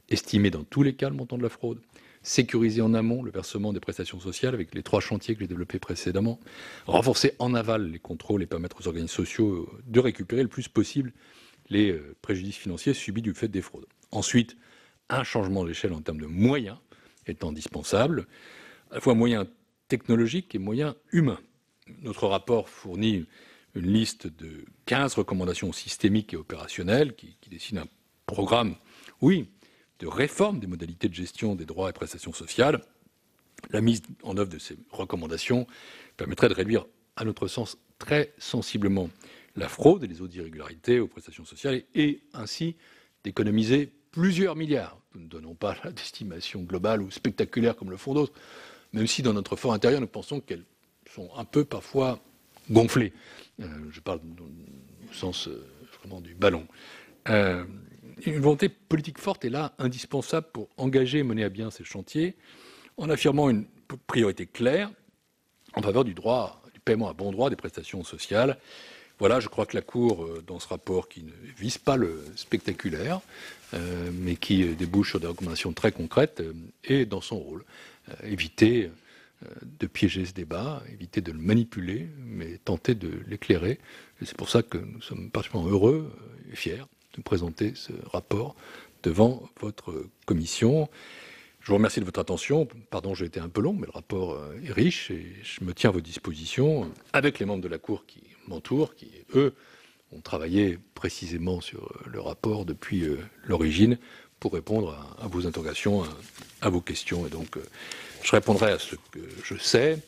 Speaker 3: Estimer dans tous les cas le montant de la fraude, sécuriser en amont le versement des prestations sociales avec les 3 chantiers que j'ai développés précédemment, renforcer en aval les contrôles et permettre aux organismes sociaux de récupérer le plus possible les préjudices financiers subis du fait des fraudes. Ensuite, un changement d'échelle en termes de moyens est indispensable. à la fois moyens technologiques et moyens humains. Notre rapport fournit une liste de 15 recommandations systémiques et opérationnelles qui dessinent un programme, oui, de réforme des modalités de gestion des droits et prestations sociales. La mise en œuvre de ces recommandations permettrait de réduire, à notre sens, très sensiblement la fraude et les autres irrégularités aux prestations sociales et ainsi d'économiser plusieurs milliards. Nous ne donnons pas d'estimation globale ou spectaculaire comme le font d'autres, même si dans notre fort intérieur, nous pensons qu'elles sont un peu parfois gonflées. Je parle au sens vraiment du ballon. Une volonté politique forte est là indispensable pour engager et mener à bien ces chantiers en affirmant une priorité claire en faveur du paiement à bon droit des prestations sociales. Voilà, je crois que la Cour, dans ce rapport qui ne vise pas le spectaculaire, mais qui débouche sur des recommandations très concrètes, est dans son rôle. Éviter de piéger ce débat, éviter de le manipuler, mais tenter de l'éclairer. Et c'est pour ça que nous sommes particulièrement heureux et fiers de présenter ce rapport devant votre commission. Je vous remercie de votre attention. Pardon, j'ai été un peu long, mais le rapport est riche et je me tiens à votre disposition avec les membres de la Cour qui m'entourent, qui, eux, ont travaillé précisément sur le rapport depuis l'origine pour répondre à vos interrogations, à vos questions. Et donc, je répondrai à ce que je sais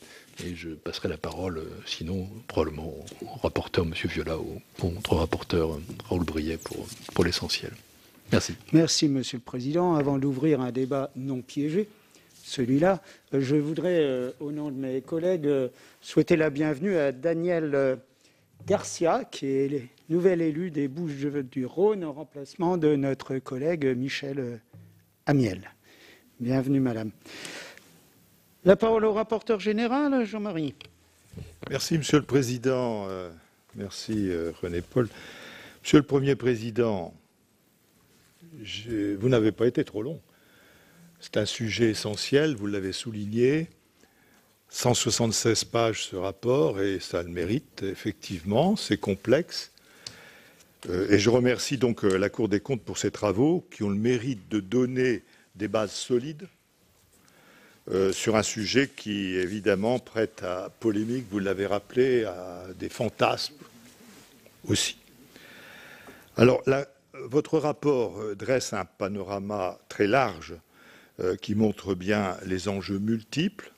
Speaker 3: et je passerai la parole, sinon, probablement au rapporteur, M. Viola, ou au contre-rapporteur, Raoul Briet, pour l'essentiel. Merci.
Speaker 2: Merci, Monsieur le Président. Avant d'ouvrir un débat non piégé, celui-là, je voudrais, au nom de mes collègues, souhaiter la bienvenue à Daniel Garcia, qui est nouvel élu des Bouches-du-Rhône, en remplacement de notre collègue Michel Amiel. Bienvenue, madame. La parole au rapporteur général, Jean-Marie.
Speaker 4: Merci, Monsieur le Président. Merci, René-Paul. Monsieur le Premier Président, vous n'avez pas été trop long. C'est un sujet essentiel, vous l'avez souligné. 176 pages ce rapport, et ça le mérite, effectivement, c'est complexe. Et je remercie donc la Cour des comptes pour ses travaux qui ont le mérite de donner des bases solides sur un sujet qui, évidemment, prête à polémique, vous l'avez rappelé, à des fantasmes aussi. Alors, votre rapport dresse un panorama très large qui montre bien les enjeux multiples.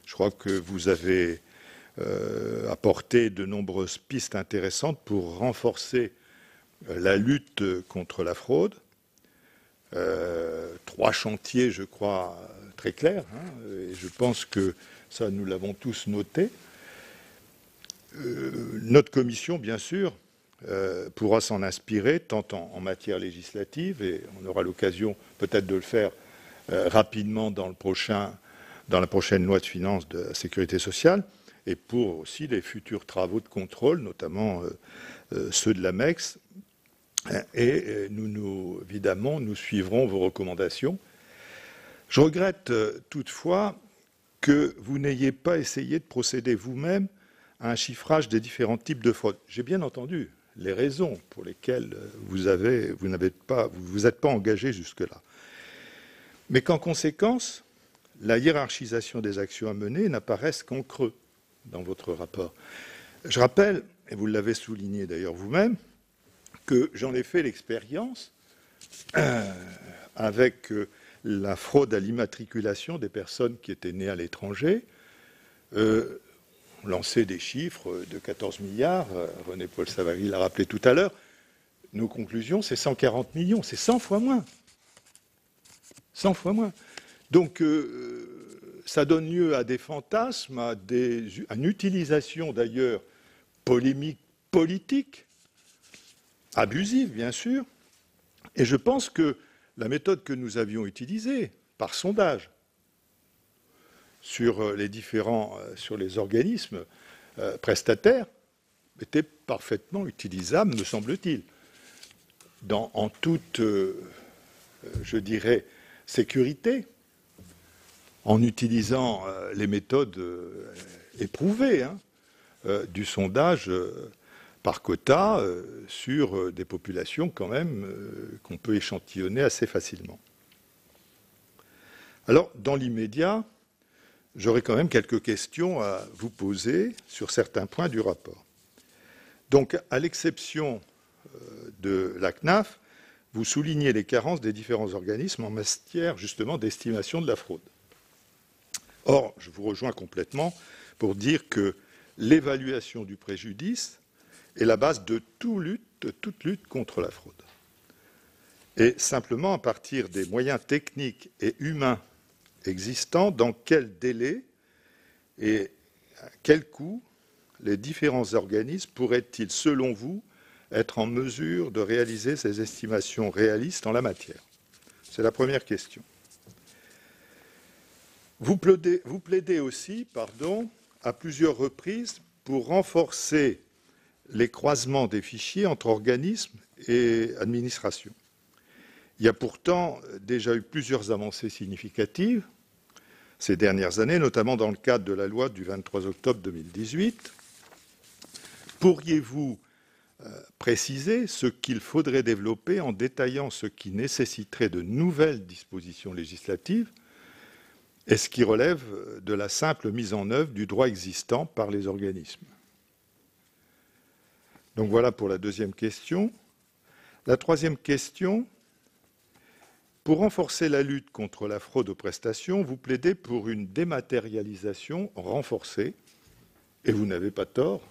Speaker 4: Je crois que vous avez apporté de nombreuses pistes intéressantes pour renforcer la lutte contre la fraude. 3 chantiers, je crois, très clairs, et je pense que ça, nous l'avons tous noté. Notre commission, bien sûr, pourra s'en inspirer, tant en matière législative, et on aura l'occasion peut-être de le faire rapidement dans la prochaine loi de finances de la sécurité sociale, et pour aussi les futurs travaux de contrôle, notamment ceux de l'AMEX. Et évidemment, nous suivrons vos recommandations. Je regrette toutefois que vous n'ayez pas essayé de procéder vous-même à un chiffrage des différents types de fraude. J'ai bien entendu les raisons pour lesquelles vous vous êtes pas engagé jusque-là. Mais qu'en conséquence, la hiérarchisation des actions à mener n'apparaisse qu'en creux dans votre rapport. Je rappelle, et vous l'avez souligné d'ailleurs vous-même, que j'en ai fait l'expérience avec la fraude à l'immatriculation des personnes qui étaient nées à l'étranger. On lançait des chiffres de 14 milliards, René-Paul Savary l'a rappelé tout à l'heure. Nos conclusions, c'est 140 millions, c'est 100 fois moins. 100 fois moins. Donc, ça donne lieu à des fantasmes, à une utilisation d'ailleurs polémique, politique, abusive bien sûr. Et je pense que la méthode que nous avions utilisée, par sondage, sur les organismes prestataires, était parfaitement utilisable, me semble-t-il, en toute, je dirais, sécurité, en utilisant les méthodes éprouvées du sondage par quota sur des populations quand même qu'on peut échantillonner assez facilement. Alors, dans l'immédiat, j'aurais quand même quelques questions à vous poser sur certains points du rapport. Donc, à l'exception de la CNAF, vous soulignez les carences des différents organismes en matière justement d'estimation de la fraude. Or, je vous rejoins complètement pour dire que l'évaluation du préjudice est la base de toute lutte contre la fraude. Et simplement, à partir des moyens techniques et humains existants, dans quel délai et à quel coût les différents organismes pourraient-ils, selon vous, être en mesure de réaliser ces estimations réalistes en la matière? C'est la première question. Vous plaidez aussi, à plusieurs reprises pour renforcer les croisements des fichiers entre organismes et administrations. Il y a pourtant déjà eu plusieurs avancées significatives ces dernières années, notamment dans le cadre de la loi du 23 octobre 2018. Pourriez-vous préciser ce qu'il faudrait développer en détaillant ce qui nécessiterait de nouvelles dispositions législatives et ce qui relève de la simple mise en œuvre du droit existant par les organismes? Donc voilà pour la deuxième question. La troisième question, pour renforcer la lutte contre la fraude aux prestations, vous plaidez pour une dématérialisation renforcée, et vous n'avez pas tort,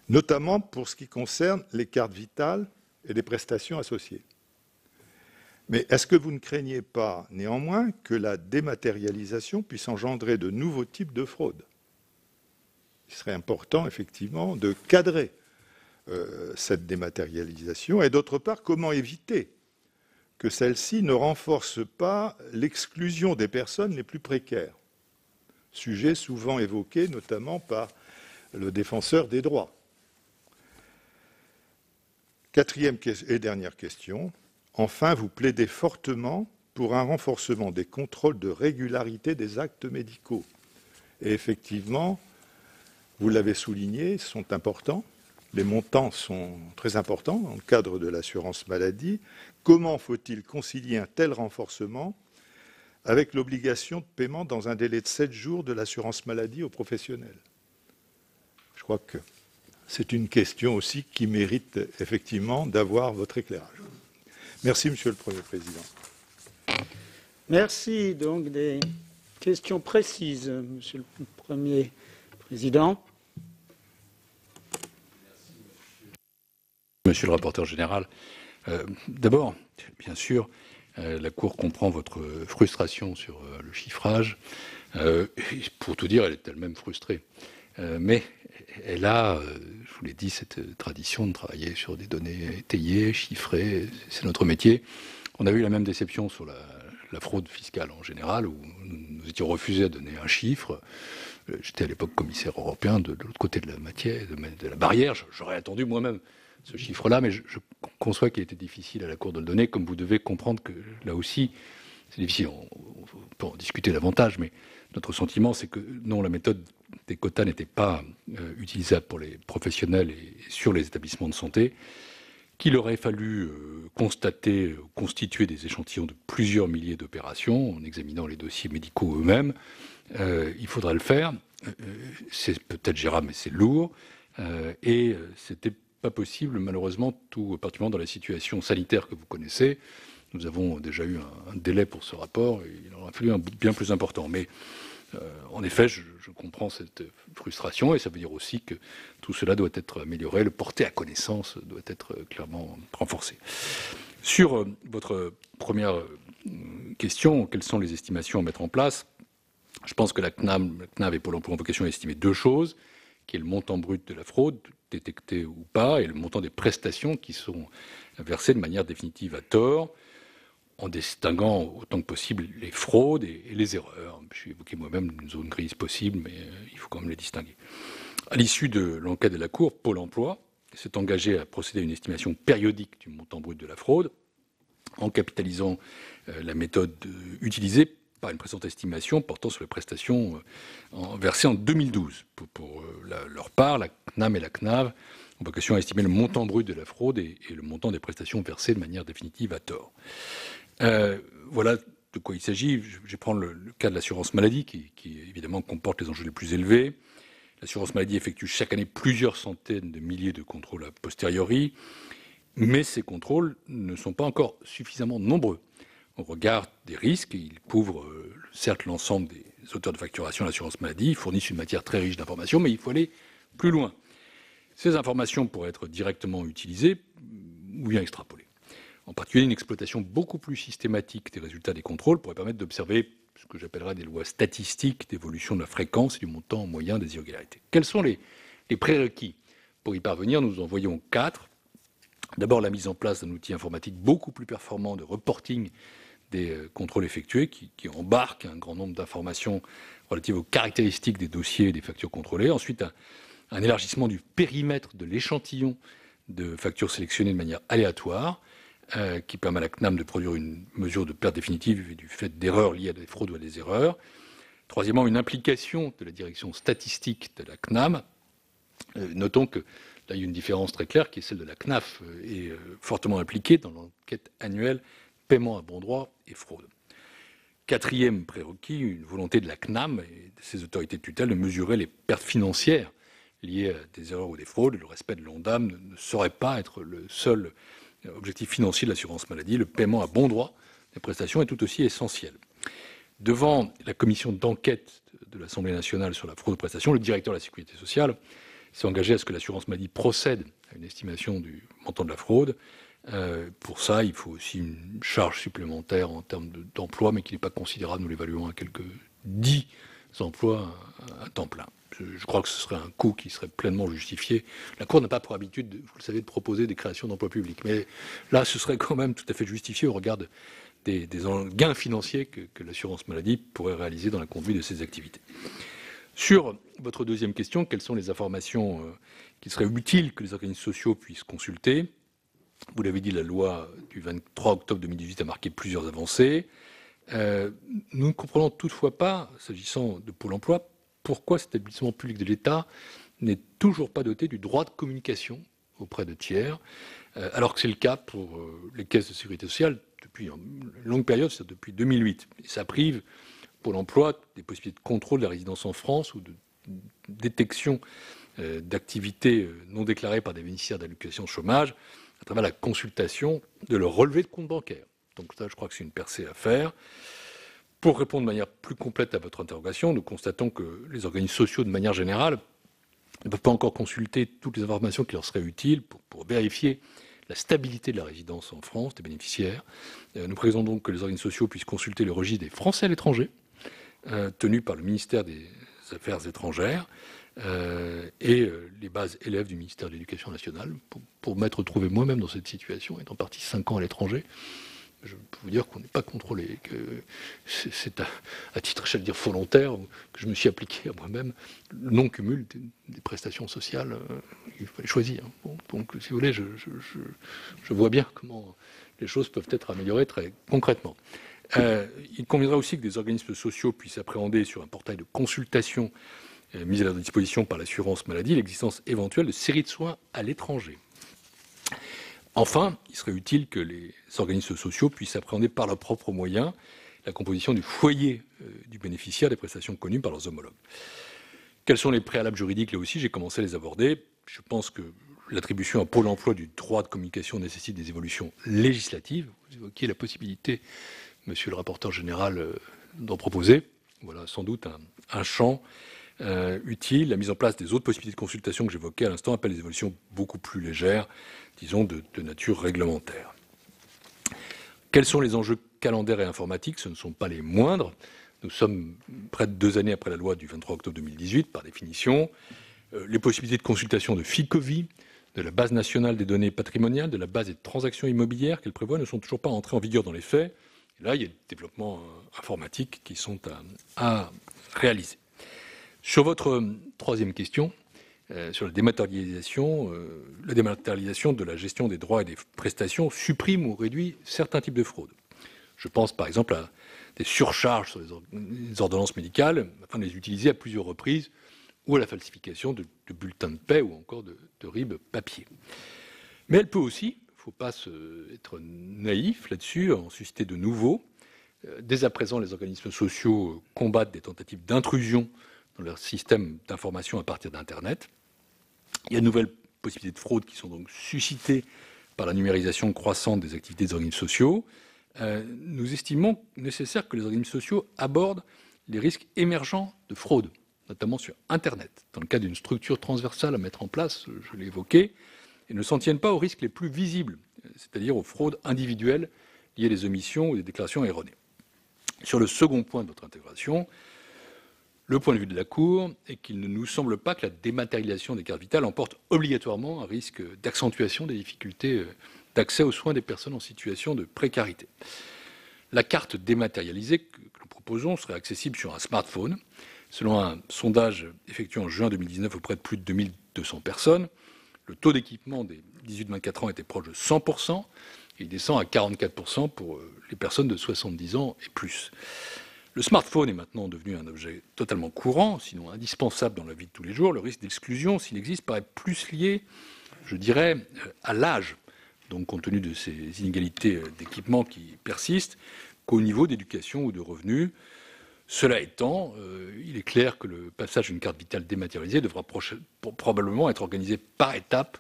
Speaker 4: notamment pour ce qui concerne les cartes vitales et les prestations associées. Mais est-ce que vous ne craignez pas, néanmoins, que la dématérialisation puisse engendrer de nouveaux types de fraude? Il serait important, effectivement, de cadrer cette dématérialisation. Et d'autre part, comment éviter que celle-ci ne renforce pas l'exclusion des personnes les plus précaires? Sujet souvent évoqué, notamment par le défenseur des droits. Quatrième et dernière question. Enfin, vous plaidez fortement pour un renforcement des contrôles de régularité des actes médicaux. Et effectivement, vous l'avez souligné, sont importants. Les montants sont très importants dans le cadre de l'assurance maladie. Comment faut-il concilier un tel renforcement avec l'obligation de paiement dans un délai de 7 jours de l'assurance maladie aux professionnels? Je crois que c'est une question aussi qui mérite effectivement d'avoir votre éclairage. Merci, Monsieur le Premier Président.
Speaker 2: Merci. Donc des questions précises, Monsieur le Premier Président.
Speaker 3: Monsieur le rapporteur général, d'abord, bien sûr, la Cour comprend votre frustration sur le chiffrage. Pour tout dire, elle est elle-même frustrée. Mais elle a, je vous l'ai dit, cette tradition de travailler sur des données étayées, chiffrées. C'est notre métier. On a eu la même déception sur la fraude fiscale en général, où nous étions refusés à donner un chiffre. J'étais à l'époque commissaire européen de l'autre côté de la matière, de la barrière. J'aurais attendu moi-même ce chiffre-là, mais je conçois qu'il était difficile à la Cour de le donner, comme vous devez comprendre que là aussi, c'est difficile. On peut en discuter davantage, mais notre sentiment, c'est que non, la méthode des quotas n'était pas utilisable pour les professionnels et sur les établissements de santé, qu'il aurait fallu constituer des échantillons de plusieurs milliers d'opérations en examinant les dossiers médicaux eux-mêmes. Il faudra le faire. C'est peut-être gérable, mais c'est lourd. Et c'était pas possible, malheureusement, tout particulièrement dans la situation sanitaire que vous connaissez. Nous avons déjà eu un délai pour ce rapport, et il en a fallu un bien plus important. Mais en effet, je comprends cette frustration, et ça veut dire aussi que tout cela doit être amélioré, le porté à connaissance doit être clairement renforcé. Sur votre première question, quelles sont les estimations à mettre en place? Je pense que la CNAV et Pôle emploi ont vocation à estimer deux choses, qui est le montant brut de la fraude, détectée ou pas, et le montant des prestations qui sont versées de manière définitive à tort, en distinguant autant que possible les fraudes et les erreurs. J'ai évoqué moi-même une zone grise possible, mais il faut quand même les distinguer. À l'issue de l'enquête de la Cour, Pôle emploi s'est engagé à procéder à une estimation périodique du montant brut de la fraude, en capitalisant la méthode utilisée par une précédente estimation portant sur les prestations versées en 2012. Pour leur part, la CNAM et la CNAV ont vocation à estimer le montant brut de la fraude et le montant des prestations versées de manière définitive à tort. Voilà de quoi il s'agit. Je vais prendre le cas de l'assurance maladie, qui évidemment comporte les enjeux les plus élevés. L'assurance maladie effectue chaque année plusieurs centaines de milliers de contrôles a posteriori, mais ces contrôles ne sont pas encore suffisamment nombreux au regard des risques. Ils couvrent certes l'ensemble des auteurs de facturation de l'assurance maladie, ils fournissent une matière très riche d'informations, mais il faut aller plus loin. Ces informations pourraient être directement utilisées ou bien extrapolées. En particulier, une exploitation beaucoup plus systématique des résultats des contrôles pourrait permettre d'observer ce que j'appellerais des lois statistiques d'évolution de la fréquence et du montant moyen des irrégularités. Quels sont les prérequis pour y parvenir? Nous en voyons 4. D'abord, la mise en place d'un outil informatique beaucoup plus performant de reporting des contrôles effectués, qui embarque un grand nombre d'informations relatives aux caractéristiques des dossiers et des factures contrôlées. Ensuite, un élargissement du périmètre de l'échantillon de factures sélectionnées de manière aléatoire, qui permet à la CNAM de produire une mesure de perte définitive du fait d'erreurs liées à des fraudes ou à des erreurs. Troisièmement, une implication de la direction statistique de la CNAM. Notons que là, il y a une différence très claire qui est celle de la CNAF est fortement impliquée dans l'enquête annuelle paiement à bon droit et fraude. Quatrième prérequis, une volonté de la CNAM et de ses autorités de tutelle de mesurer les pertes financières liées à des erreurs ou des fraudes. Le respect de l'ONDAM ne saurait pas être le seul objectif financier de l'assurance maladie. Le paiement à bon droit des prestations est tout aussi essentiel. Devant la commission d'enquête de l'Assemblée nationale sur la fraude aux prestations, le directeur de la Sécurité sociale s'est engagé à ce que l'assurance maladie procède à une estimation du montant de la fraude. Pour ça, il faut aussi une charge supplémentaire en termes d'emploi, mais qui n'est pas considérable. Nous l'évaluons à quelques 10 emplois à temps plein. Je crois que ce serait un coût qui serait pleinement justifié. La Cour n'a pas pour habitude, vous le savez, de proposer des créations d'emplois publics. Mais là, ce serait quand même tout à fait justifié au regard des gains financiers que l'assurance maladie pourrait réaliser dans la conduite de ses activités. Sur votre deuxième question, quelles sont les informations qui seraient utiles que les organismes sociaux puissent consulter? Vous l'avez dit, la loi du 23 octobre 2018 a marqué plusieurs avancées. Nous ne comprenons toutefois pas, s'agissant de Pôle emploi, pourquoi cet établissement public de l'État n'est toujours pas doté du droit de communication auprès de tiers, alors que c'est le cas pour les caisses de sécurité sociale depuis une longue période, c'est-à-dire depuis 2008. Et ça prive Pôle emploi des possibilités de contrôle de la résidence en France ou de détection d'activités non déclarées par des bénéficiaires d'allocations chômage à travers la consultation de leur relevé de compte bancaire. Donc ça, je crois que c'est une percée à faire. Pour répondre de manière plus complète à votre interrogation, nous constatons que les organismes sociaux, de manière générale, ne peuvent pas encore consulter toutes les informations qui leur seraient utiles pour vérifier la stabilité de la résidence en France des bénéficiaires. Nous prévoyons donc que les organismes sociaux puissent consulter le registre des Français à l'étranger, tenu par le ministère des Affaires étrangères, et les bases élèves du ministère de l'Éducation nationale. Pour m'être trouvé moi-même dans cette situation, étant parti 5 ans à l'étranger, je peux vous dire qu'on n'est pas contrôlé, que c'est à titre, j'allais dire, volontaire, que je me suis appliqué à moi-même le non-cumul des prestations sociales. Il fallait choisir. Bon, donc, si vous voulez, je vois bien comment les choses peuvent être améliorées très concrètement. Il conviendra aussi que des organismes sociaux puissent appréhender sur un portail de consultation mis à leur disposition par l'assurance maladie l'existence éventuelle de séries de soins à l'étranger. Enfin, il serait utile que les organismes sociaux puissent appréhender par leurs propres moyens la composition du foyer du bénéficiaire des prestations connues par leurs homologues. Quels sont les préalables juridiques? Là aussi, j'ai commencé à les aborder. Je pense que l'attribution à Pôle emploi du droit de communication nécessite des évolutions législatives. Vous évoquiez la possibilité, monsieur le rapporteur général, d'en proposer. Voilà sans doute un champ utile. La mise en place des autres possibilités de consultation que j'évoquais à l'instant appelle des évolutions beaucoup plus légères, disons de nature réglementaire. Quels sont les enjeux calendaires et informatiques? Ce ne sont pas les moindres. Nous sommes près de 2 années après la loi du 23 octobre 2018, par définition. Les possibilités de consultation de FICOVI, de la base nationale des données patrimoniales, de la base des transactions immobilières qu'elle prévoit ne sont toujours pas entrées en vigueur dans les faits. Et là, il y a des développements informatiques qui sont à réaliser. Sur votre troisième question, sur la dématérialisation de la gestion des droits et des prestations supprime ou réduit certains types de fraudes. Je pense par exemple à des surcharges sur les ordonnances médicales afin de les utiliser à plusieurs reprises, ou à la falsification de bulletins de paie ou encore de RIB papier. Mais elle peut aussi, il ne faut pas être naïf là-dessus, en susciter de nouveaux, Dès à présent, les organismes sociaux combattent des tentatives d'intrusion dans leur système d'information à partir d'Internet. Il y a de nouvelles possibilités de fraude qui sont donc suscitées par la numérisation croissante des activités des organismes sociaux. Nous estimons nécessaire que les organismes sociaux abordent les risques émergents de fraude, notamment sur Internet, dans le cadre d'une structure transversale à mettre en place, je l'ai évoqué, et ne s'en tiennent pas aux risques les plus visibles, c'est-à-dire aux fraudes individuelles liées à des omissions ou des déclarations erronées. Sur le second point de votre intégration, le point de vue de la Cour est qu'il ne nous semble pas que la dématérialisation des cartes vitales emporte obligatoirement un risque d'accentuation des difficultés d'accès aux soins des personnes en situation de précarité. La carte dématérialisée que nous proposons serait accessible sur un smartphone. Selon un sondage effectué en juin 2019 auprès de plus de 2200 personnes, le taux d'équipement des 18-24 ans était proche de 100%, et il descend à 44% pour les personnes de 70 ans et plus. Le smartphone est maintenant devenu un objet totalement courant, sinon indispensable dans la vie de tous les jours. Le risque d'exclusion, s'il existe, paraît plus lié, je dirais, à l'âge, donc compte tenu de ces inégalités d'équipement qui persistent, qu'au niveau d'éducation ou de revenus. Cela étant, il est clair que le passage d'une carte vitale dématérialisée devra probablement être organisé par étapes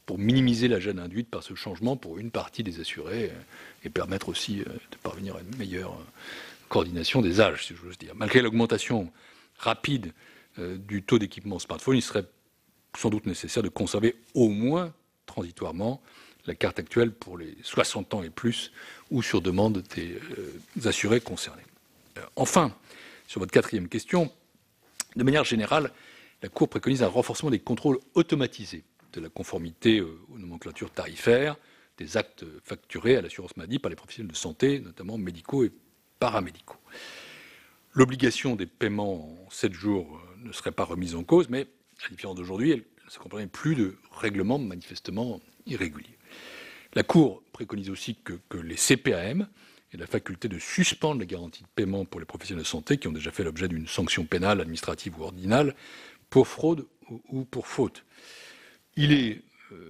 Speaker 3: pour minimiser la gêne induite par ce changement pour une partie des assurés et permettre aussi de parvenir à une meilleure coordination des âges, si j'ose dire. Malgré l'augmentation rapide du taux d'équipement smartphone, il serait sans doute nécessaire de conserver au moins transitoirement la carte actuelle pour les 60 ans et plus ou sur demande des assurés concernés. Enfin, sur votre quatrième question, de manière générale, la Cour préconise un renforcement des contrôles automatisés de la conformité aux nomenclatures tarifaires des actes facturés à l'assurance maladie par les professionnels de santé, notamment médicaux et paramédicaux. L'obligation des paiements en 7 jours ne serait pas remise en cause, mais à la différence d'aujourd'hui, elle ne s'accompagnerait plus de règlements manifestement irréguliers. La Cour préconise aussi que les CPAM aient la faculté de suspendre les garanties de paiement pour les professionnels de santé qui ont déjà fait l'objet d'une sanction pénale, administrative ou ordinale pour fraude ou pour faute. Il est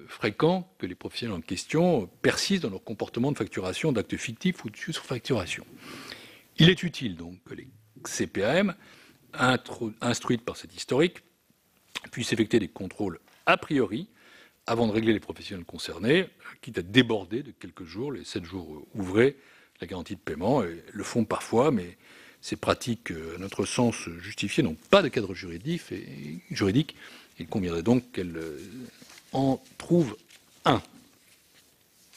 Speaker 3: fréquent que les professionnels en question persistent dans leur comportement de facturation d'actes fictifs ou de surfacturation. Il est utile donc que les CPAM, instruites par cet historique, puissent effectuer des contrôles a priori avant de régler les professionnels concernés, quitte à déborder de quelques jours, les 7 jours ouvrés, la garantie de paiement. Et le font parfois, mais ces pratiques, à notre sens justifiées, n'ont pas de cadre juridique. Il conviendrait donc qu'elles en trouvent un.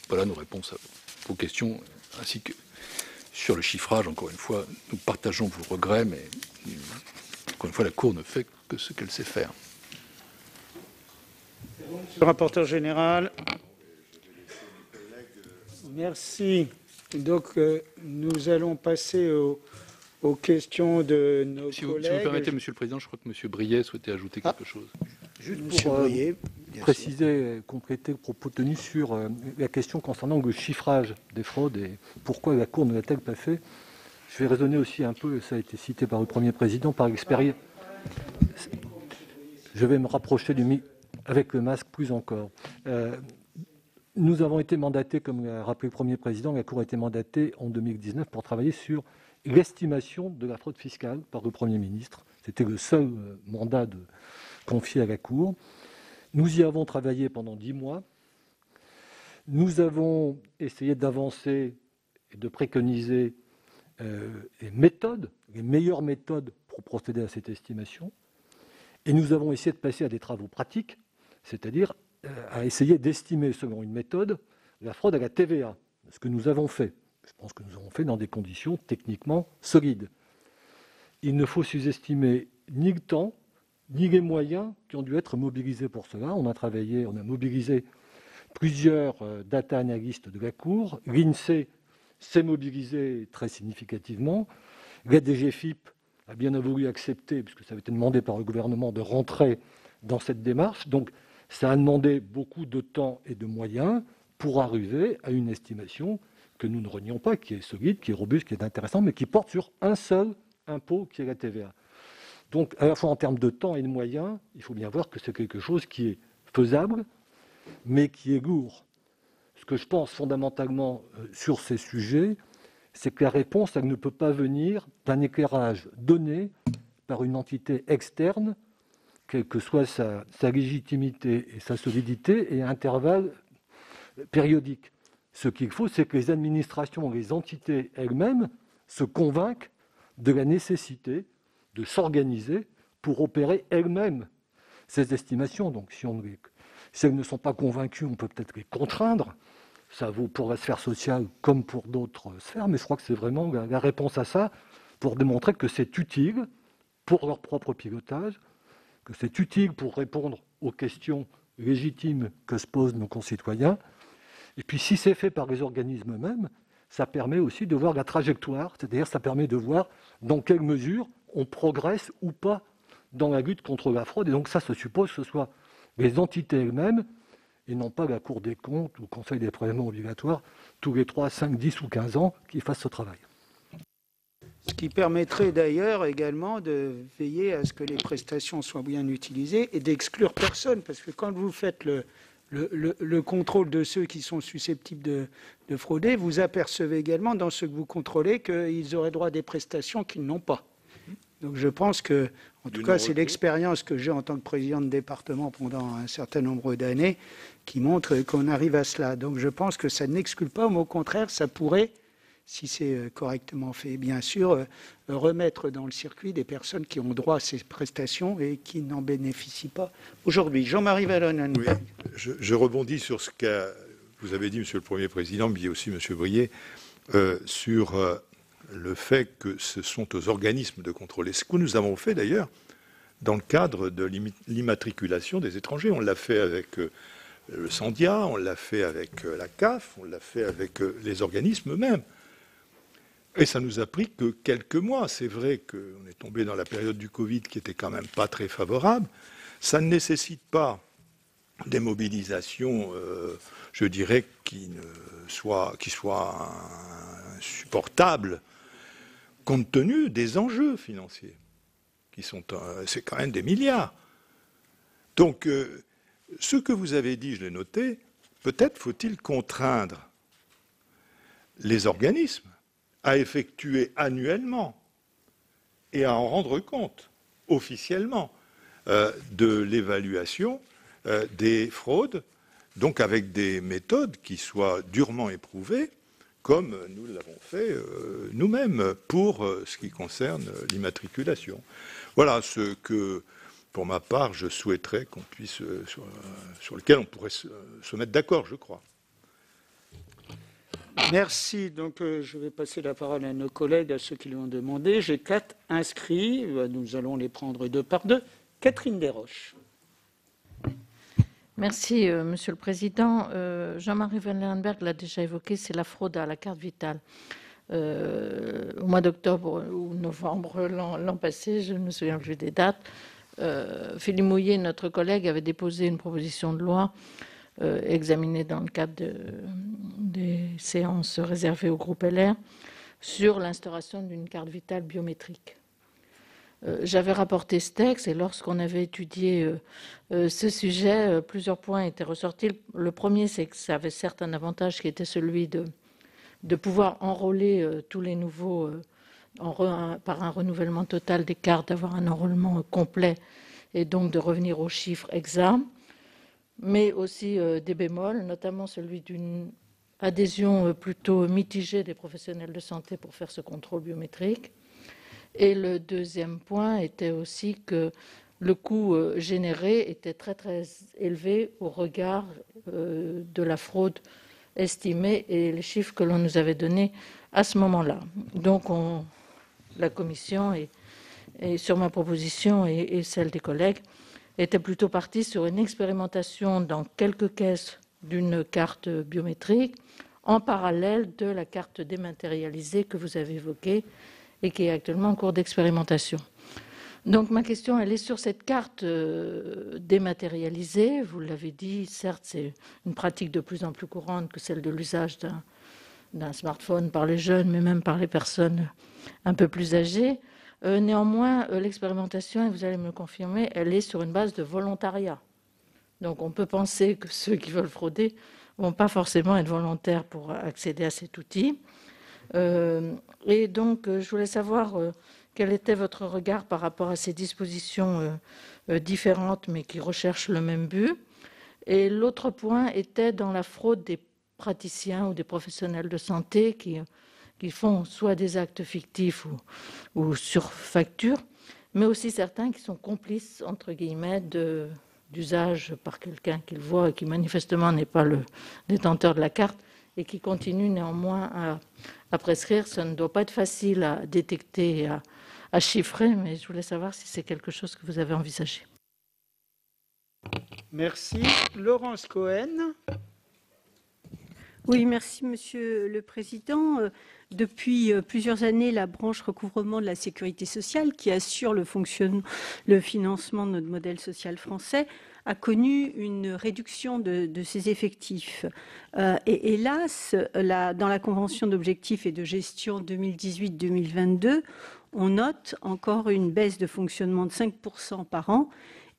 Speaker 3: Voilà nos réponses à vos questions, ainsi que sur le chiffrage. Encore une fois, nous partageons vos regrets, mais encore une fois, la Cour ne fait que ce qu'elle sait faire.
Speaker 2: Monsieur le rapporteur général. Merci. Donc, nous allons passer aux questions de nos collègues.
Speaker 3: Si vous me permettez, Monsieur le Président, je crois que Monsieur Briet souhaitait ajouter quelque chose.
Speaker 2: Juste
Speaker 5: pour préciser, compléter le propos tenu sur la question concernant le chiffrage des fraudes et pourquoi la Cour ne l'a-t-elle pas fait. Je vais raisonner aussi un peu, ça a été cité par le Premier Président, par l'expérience. Je vais me rapprocher avec le masque plus encore. Nous avons été mandatés, comme l'a rappelé le Premier Président, la Cour a été mandatée en 2019 pour travailler sur l'estimation de la fraude fiscale par le Premier ministre. C'était le seul mandat confié à la Cour. Nous y avons travaillé pendant 10 mois. Nous avons essayé d'avancer et de préconiser les meilleures méthodes pour procéder à cette estimation. Et nous avons essayé de passer à des travaux pratiques, c'est-à-dire à essayer d'estimer selon une méthode la fraude à la TVA, ce que nous avons fait. Je pense que nous avons fait dans des conditions techniquement solides. Il ne faut sous-estimer ni le temps, ni les moyens qui ont dû être mobilisés pour cela. On a mobilisé plusieurs data analystes de la Cour. L'INSEE s'est mobilisé très significativement. La DGFiP a bien voulu accepter, puisque ça avait été demandé par le gouvernement, de rentrer dans cette démarche. Donc, ça a demandé beaucoup de temps et de moyens pour arriver à une estimation que nous ne renions pas, qui est solide, qui est robuste, qui est intéressante, mais qui porte sur un seul impôt, qui est la TVA. Donc, à la fois en termes de temps et de moyens, il faut bien voir que c'est quelque chose qui est faisable, mais qui est lourd. Ce que je pense fondamentalement sur ces sujets, c'est que la réponse, elle ne peut pas venir d'un éclairage donné par une entité externe, quelle que soit sa légitimité et sa solidité, et à intervalles périodiques. Ce qu'il faut, c'est que les administrations, les entités elles-mêmes se convainquent de la nécessité de s'organiser pour opérer elles-mêmes ces estimations. Donc si elles ne sont pas convaincues, on peut peut-être les contraindre. Ça vaut pour la sphère sociale comme pour d'autres sphères, mais je crois que c'est vraiment la réponse à ça pour démontrer que c'est utile pour leur propre pilotage, que c'est utile pour répondre aux questions légitimes que se posent nos concitoyens. Et puis si c'est fait par les organismes eux-mêmes, ça permet aussi de voir la trajectoire, c'est-à-dire ça permet de voir dans quelle mesure on progresse ou pas dans la lutte contre la fraude. Et donc ça suppose que ce soit les entités elles-mêmes, et non pas la Cour des comptes ou le Conseil des prélèvements obligatoires, tous les 3, 5, 10 ou 15 ans, qui fassent ce travail.
Speaker 2: Ce qui permettrait d'ailleurs également de veiller à ce que les prestations soient bien utilisées et d'exclure personne. Parce que quand vous faites le contrôle de ceux qui sont susceptibles de frauder, vous apercevez également dans ceux que vous contrôlez qu'ils auraient droit à des prestations qu'ils n'ont pas. Donc je pense que, en tout cas, c'est l'expérience que j'ai en tant que président de département pendant un certain nombre d'années qui montre qu'on arrive à cela. Donc je pense que ça n'exclut pas, mais au contraire, ça pourrait, si c'est correctement fait, bien sûr, remettre dans le circuit des personnes qui ont droit à ces prestations et qui n'en bénéficient pas aujourd'hui. Jean-Marie Vallone.
Speaker 4: Oui, je rebondis sur ce que vous avez dit, Monsieur le Premier Président, mais aussi Monsieur Brier, sur le fait que ce sont aux organismes de contrôler. Ce que nous avons fait d'ailleurs dans le cadre de l'immatriculation des étrangers. On l'a fait avec le Sandia, on l'a fait avec la CAF, on l'a fait avec les organismes eux-mêmes. Et ça nous a pris que quelques mois. C'est vrai qu'on est tombé dans la période du Covid qui était quand même pas très favorable. Ça ne nécessite pas des mobilisations, je dirais, qui soient supportables compte tenu des enjeux financiers, qui sont, c'est quand même des milliards. Donc, ce que vous avez dit, je l'ai noté, peut-être faut-il contraindre les organismes à effectuer annuellement et à en rendre compte officiellement de l'évaluation des fraudes, donc avec des méthodes qui soient durement éprouvées, comme nous l'avons fait nous-mêmes pour ce qui concerne l'immatriculation. Voilà ce que, pour ma part, je souhaiterais qu'on puisse, sur lequel on pourrait se mettre d'accord, je crois.
Speaker 2: Merci. Donc, je vais passer la parole à nos collègues, à ceux qui l'ont demandé. J'ai 4 inscrits. Nous allons les prendre 2 par 2. Catherine Desroches.
Speaker 6: Merci, Monsieur le Président. Jean-Marie Van Leyenberghe l'a déjà évoqué, c'est la fraude à la carte vitale. Au mois d'octobre ou novembre l'an passé, je ne me souviens plus des dates, Philippe Mouillet, notre collègue, avait déposé une proposition de loi examinée dans le cadre des séances réservées au groupe LR sur l'instauration d'une carte vitale biométrique. J'avais rapporté ce texte et lorsqu'on avait étudié ce sujet, plusieurs points étaient ressortis. Le premier, c'est que ça avait certes un avantage qui était celui de pouvoir enrôler tous les nouveaux par un renouvellement total des cartes, d'avoir un enrôlement complet et donc de revenir aux chiffres exacts, mais aussi des bémols, notamment celui d'une adhésion plutôt mitigée des professionnels de santé pour faire ce contrôle biométrique. Et le deuxième point était aussi que le coût généré était très très élevé au regard de la fraude estimée et les chiffres que l'on nous avait donnés à ce moment-là. Donc la commission, et sur ma proposition et celle des collègues, était plutôt partie sur une expérimentation dans quelques caisses d'une carte biométrique en parallèle de la carte dématérialisée que vous avez évoquée et qui est actuellement en cours d'expérimentation. Donc ma question, elle est sur cette carte dématérialisée. Vous l'avez dit, certes, c'est une pratique de plus en plus courante que celle de l'usage d'un smartphone par les jeunes, mais même par les personnes un peu plus âgées. Néanmoins, l'expérimentation, et vous allez me le confirmer, elle est sur une base de volontariat. Donc on peut penser que ceux qui veulent frauder ne vont pas forcément être volontaires pour accéder à cet outil. Et donc, je voulais savoir quel était votre regard par rapport à ces dispositions différentes, mais qui recherchent le même but. Et l'autre point était dans la fraude des praticiens ou des professionnels de santé qui font soit des actes fictifs ou sur facture, mais aussi certains qui sont complices, entre guillemets, d'usage par quelqu'un qu'ils voient et qui manifestement n'est pas le détenteur de la carte et qui continue néanmoins à prescrire. Ça ne doit pas être facile à détecter et à chiffrer, mais je voulais savoir si c'est quelque chose que vous avez envisagé.
Speaker 2: Merci. Laurence Cohen.
Speaker 7: Oui, merci Monsieur le Président. Depuis plusieurs années, la branche recouvrement de la sécurité sociale, qui assure le financement de notre modèle social français, a connu une réduction de ses effectifs. Et hélas, dans la convention d'objectifs et de gestion 2018-2022, on note encore une baisse de fonctionnement de 5% par an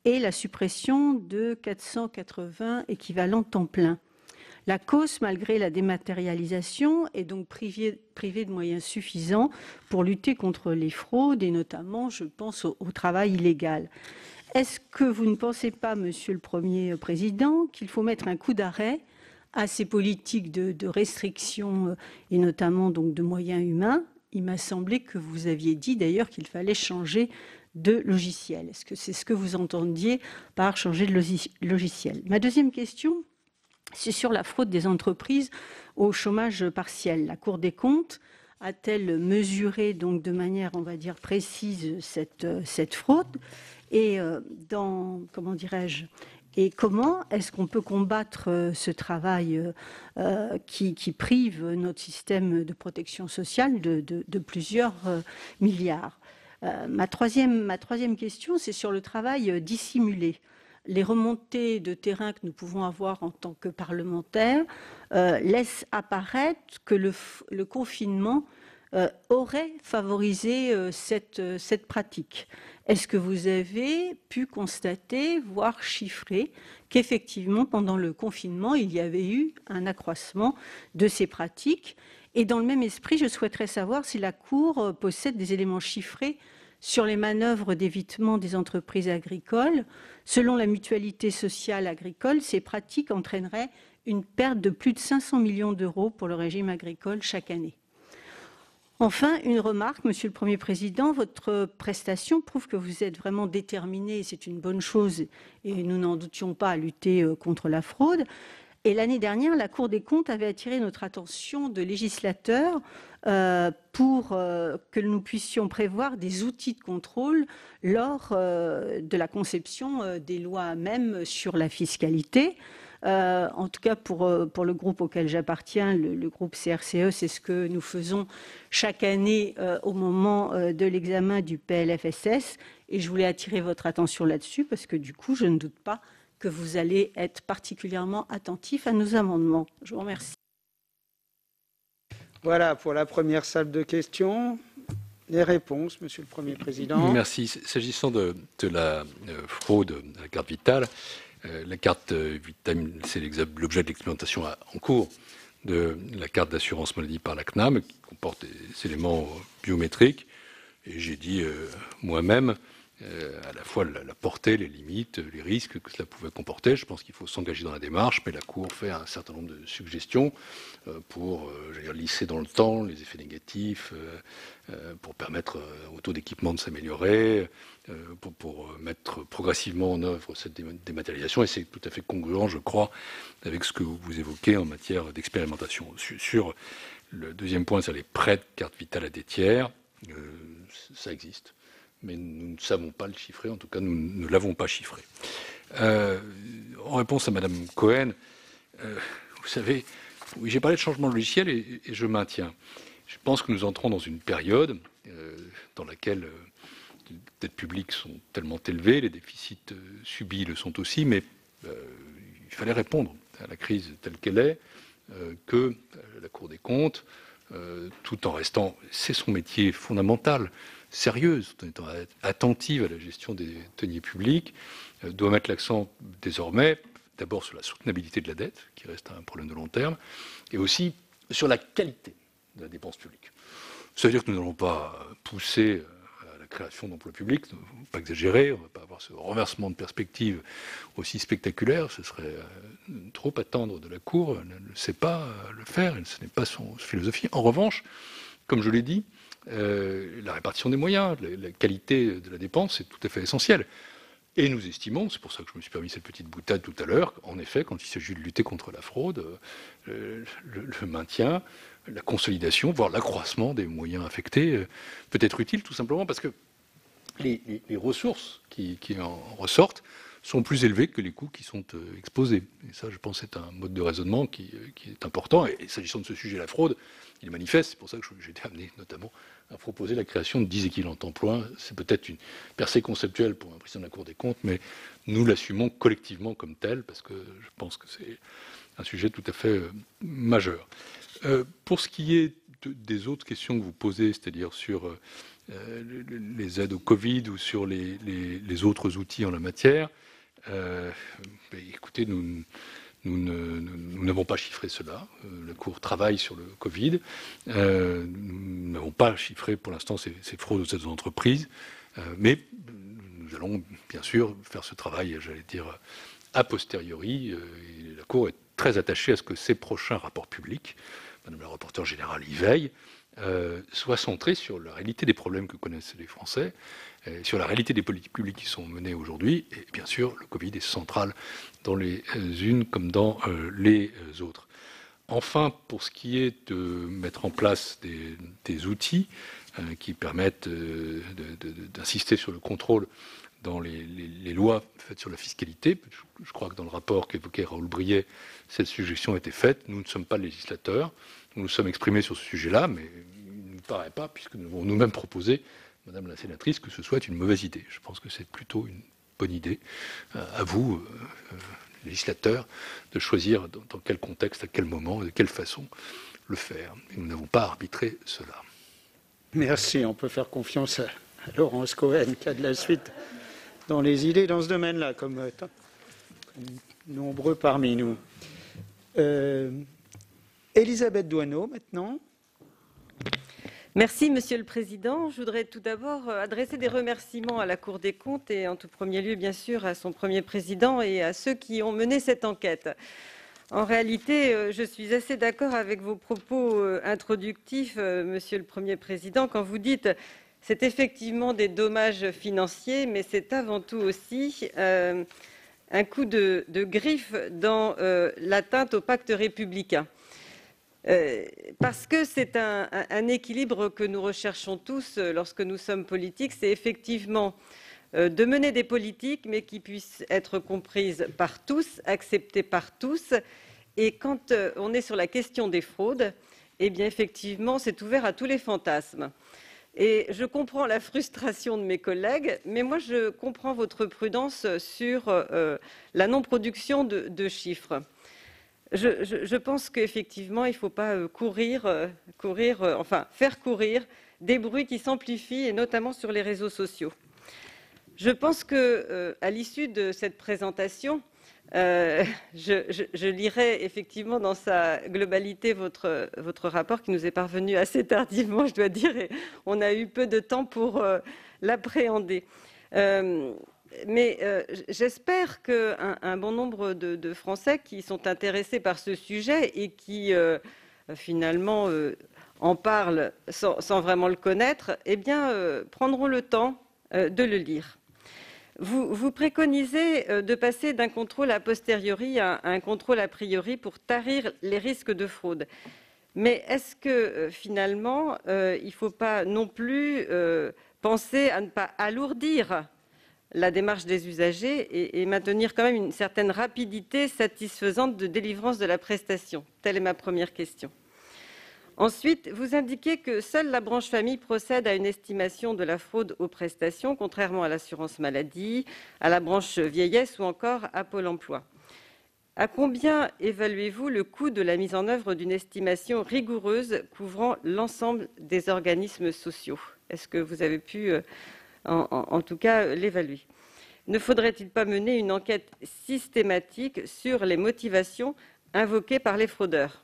Speaker 7: et la suppression de 480 équivalents temps plein. La cause, malgré la dématérialisation, est donc privée de moyens suffisants pour lutter contre les fraudes et notamment, je pense, au travail illégal. Est-ce que vous ne pensez pas, Monsieur le Premier Président, qu'il faut mettre un coup d'arrêt à ces politiques de restriction et notamment donc de moyens humains? Il m'a semblé que vous aviez dit d'ailleurs qu'il fallait changer de logiciel. Est-ce que c'est ce que vous entendiez par changer de logiciel? Ma deuxième question, c'est sur la fraude des entreprises au chômage partiel. La Cour des comptes a-t-elle mesuré donc de manière, on va dire, précise cette fraude? Et et comment est-ce qu'on peut combattre ce travail qui prive notre système de protection sociale de plusieurs milliards? Ma troisième question, c'est sur le travail dissimulé. Les remontées de terrain que nous pouvons avoir en tant que parlementaires laissent apparaître que le confinement aurait favorisé cette pratique. Est-ce que vous avez pu constater, voire chiffrer, qu'effectivement, pendant le confinement, il y avait eu un accroissement de ces pratiques? Et dans le même esprit, je souhaiterais savoir si la Cour possède des éléments chiffrés sur les manœuvres d'évitement des entreprises agricoles. Selon la mutualité sociale agricole, ces pratiques entraîneraient une perte de plus de 500 millions d'euros pour le régime agricole chaque année. Enfin, une remarque, Monsieur le Premier Président, votre prestation prouve que vous êtes vraiment déterminé, et c'est une bonne chose, et nous n'en doutions pas, à lutter contre la fraude. Et l'année dernière, la Cour des comptes avait attiré notre attention de législateurs pour que nous puissions prévoir des outils de contrôle lors de la conception des lois même sur la fiscalité. En tout cas, pour le groupe auquel j'appartiens, le groupe CRCE, c'est ce que nous faisons chaque année au moment de l'examen du PLFSS. Et je voulais attirer votre attention là-dessus parce que du coup, je ne doute pas que vous allez être particulièrement attentif à nos amendements. Je vous remercie.
Speaker 2: Voilà pour la première salle de questions. Les réponses, Monsieur le Premier Président.
Speaker 3: Merci. S'agissant de la fraude à la carte vitale, la carte vitale, c'est l'objet de l'expérimentation en cours de la carte d'assurance maladie par la CNAM, qui comporte des éléments biométriques. Et j'ai dit moi-même à la fois la portée, les limites, les risques que cela pouvait comporter. Je pense qu'il faut s'engager dans la démarche, mais la Cour fait un certain nombre de suggestions pour lisser dans le temps les effets négatifs, pour permettre au taux d'équipement de s'améliorer, pour mettre progressivement en œuvre cette dématérialisation. Et c'est tout à fait congruent, je crois, avec ce que vous évoquez en matière d'expérimentation. Sur le deuxième point, sur les prêts de carte vitale à des tiers, ça existe. Mais nous ne savons pas le chiffrer, en tout cas nous ne l'avons pas chiffré. En réponse à Madame Cohen, vous savez, oui, j'ai parlé de changement de logiciel et je maintiens. Je pense que nous entrons dans une période dans laquelle les dettes publiques sont tellement élevées, les déficits subis le sont aussi, mais il fallait répondre à la crise telle qu'elle est, que la Cour des comptes, tout en restant, c'est son métier fondamental, sérieuse, en étant attentive à la gestion des deniers publics, doit mettre l'accent désormais d'abord sur la soutenabilité de la dette, qui reste un problème de long terme, et aussi sur la qualité de la dépense publique. Ça veut dire que nous n'allons pas pousser à la création d'emplois publics, il ne faut pas exagérer, on ne va pas avoir ce renversement de perspective aussi spectaculaire, ce serait trop attendre de la Cour, elle ne sait pas le faire, ce n'est pas son philosophie. En revanche, comme je l'ai dit, la répartition des moyens, la qualité de la dépense est tout à fait essentielle. Et nous estimons, c'est pour ça que je me suis permis cette petite boutade tout à l'heure, en effet, quand il s'agit de lutter contre la fraude, le maintien, la consolidation, voire l'accroissement des moyens affectés peut être utile, tout simplement parce que les ressources qui en ressortent sont plus élevées que les coûts qui sont exposés. Et ça, je pense, c'est un mode de raisonnement qui est important. Et s'agissant de ce sujet, la fraude, il est manifeste. C'est pour ça que j'ai été amené notamment à proposer la création de 10 équivalents temps plein. C'est peut-être une percée conceptuelle pour un président de la Cour des comptes, mais nous l'assumons collectivement comme tel, parce que je pense que c'est un sujet tout à fait majeur. Pour ce qui est des autres questions que vous posez, c'est-à-dire sur les aides au Covid ou sur les autres outils en la matière, écoutez, nous n'avons pas chiffré cela. La Cour travaille sur le Covid. Nous n'avons pas chiffré pour l'instant ces fraudes aux aides aux entreprises, mais nous allons bien sûr faire ce travail, j'allais dire, a posteriori. Et la Cour est très attachée à ce que ces prochains rapports publics, Madame la rapporteure générale y veille, soient centrés sur la réalité des problèmes que connaissent les Français, sur la réalité des politiques publiques qui sont menées aujourd'hui. Et bien sûr, le Covid est central dans les unes comme dans les autres. Enfin, pour ce qui est de mettre en place des outils qui permettent d'insister sur le contrôle dans les lois faites sur la fiscalité, je crois que dans le rapport qu'évoquait Raoul Briet, cette suggestion a été faite. Nous ne sommes pas législateurs, nous nous sommes exprimés sur ce sujet-là, mais il ne nous paraît pas, puisque nous avons nous-mêmes proposé, Madame la sénatrice, que ce soit une mauvaise idée. Je pense que c'est plutôt une bonne idée. À vous, législateurs, de choisir dans quel contexte, à quel moment, et de quelle façon le faire. Et nous n'avons pas arbitré cela.
Speaker 2: Merci, on peut faire confiance à Laurence Cohen qui a de la suite dans les idées dans ce domaine-là, comme nombreux parmi nous. Elisabeth Doineau, maintenant.
Speaker 8: Merci, Monsieur le Président. Je voudrais tout d'abord adresser des remerciements à la Cour des comptes et en tout premier lieu, bien sûr, à son premier président et à ceux qui ont mené cette enquête. En réalité, je suis assez d'accord avec vos propos introductifs, Monsieur le Premier Président, quand vous dites c'est effectivement des dommages financiers, mais c'est avant tout aussi un coup de griffe dans l'atteinte au pacte républicain. Parce que c'est un équilibre que nous recherchons tous lorsque nous sommes politiques, c'est effectivement de mener des politiques, mais qui puissent être comprises par tous, acceptées par tous. Et quand on est sur la question des fraudes, eh bien effectivement, c'est ouvert à tous les fantasmes. Et je comprends la frustration de mes collègues, mais moi je comprends votre prudence sur la non-production de chiffres. Je pense qu'effectivement, il ne faut pas faire courir des bruits qui s'amplifient, et notamment sur les réseaux sociaux. Je pense qu'à l'issue de cette présentation, je lirai effectivement dans sa globalité votre rapport qui nous est parvenu assez tardivement, je dois dire, et on a eu peu de temps pour l'appréhender. Mais j'espère qu'un bon nombre de Français qui sont intéressés par ce sujet et qui finalement en parlent sans vraiment le connaître, eh bien, prendront le temps de le lire. Vous préconisez de passer d'un contrôle a posteriori à un contrôle a priori pour tarir les risques de fraude. Mais est-ce que finalement, il ne faut pas non plus penser à ne pas alourdir la démarche des usagers et maintenir quand même une certaine rapidité satisfaisante de délivrance de la prestation? Telle est ma première question. Ensuite, vous indiquez que seule la branche famille procède à une estimation de la fraude aux prestations, contrairement à l'assurance maladie, à la branche vieillesse ou encore à Pôle emploi. À combien évaluez-vous le coût de la mise en œuvre d'une estimation rigoureuse couvrant l'ensemble des organismes sociaux? Est-ce que vous avez pu, en tout cas, l'évaluer? Ne faudrait-il pas mener une enquête systématique sur les motivations invoquées par les fraudeurs?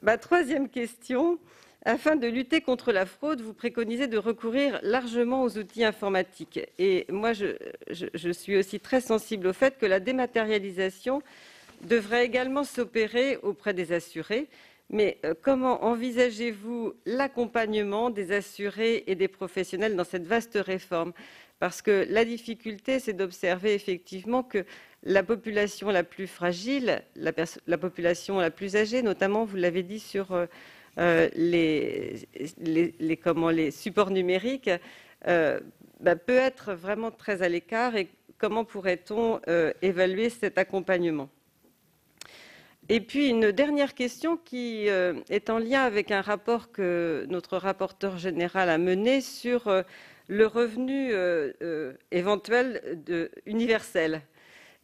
Speaker 8: Ma troisième question. Afin de lutter contre la fraude, vous préconisez de recourir largement aux outils informatiques. Et moi, je suis aussi très sensible au fait que la dématérialisation devrait également s'opérer auprès des assurés. Mais comment envisagez-vous l'accompagnement des assurés et des professionnels dans cette vaste réforme? Parce que la difficulté, c'est d'observer effectivement que la population la plus fragile, la population la plus âgée, notamment, vous l'avez dit, sur les supports numériques, peut être vraiment très à l'écart. Et comment pourrait-on évaluer cet accompagnement? Et puis une dernière question qui est en lien avec un rapport que notre rapporteur général a mené sur le revenu éventuel universel.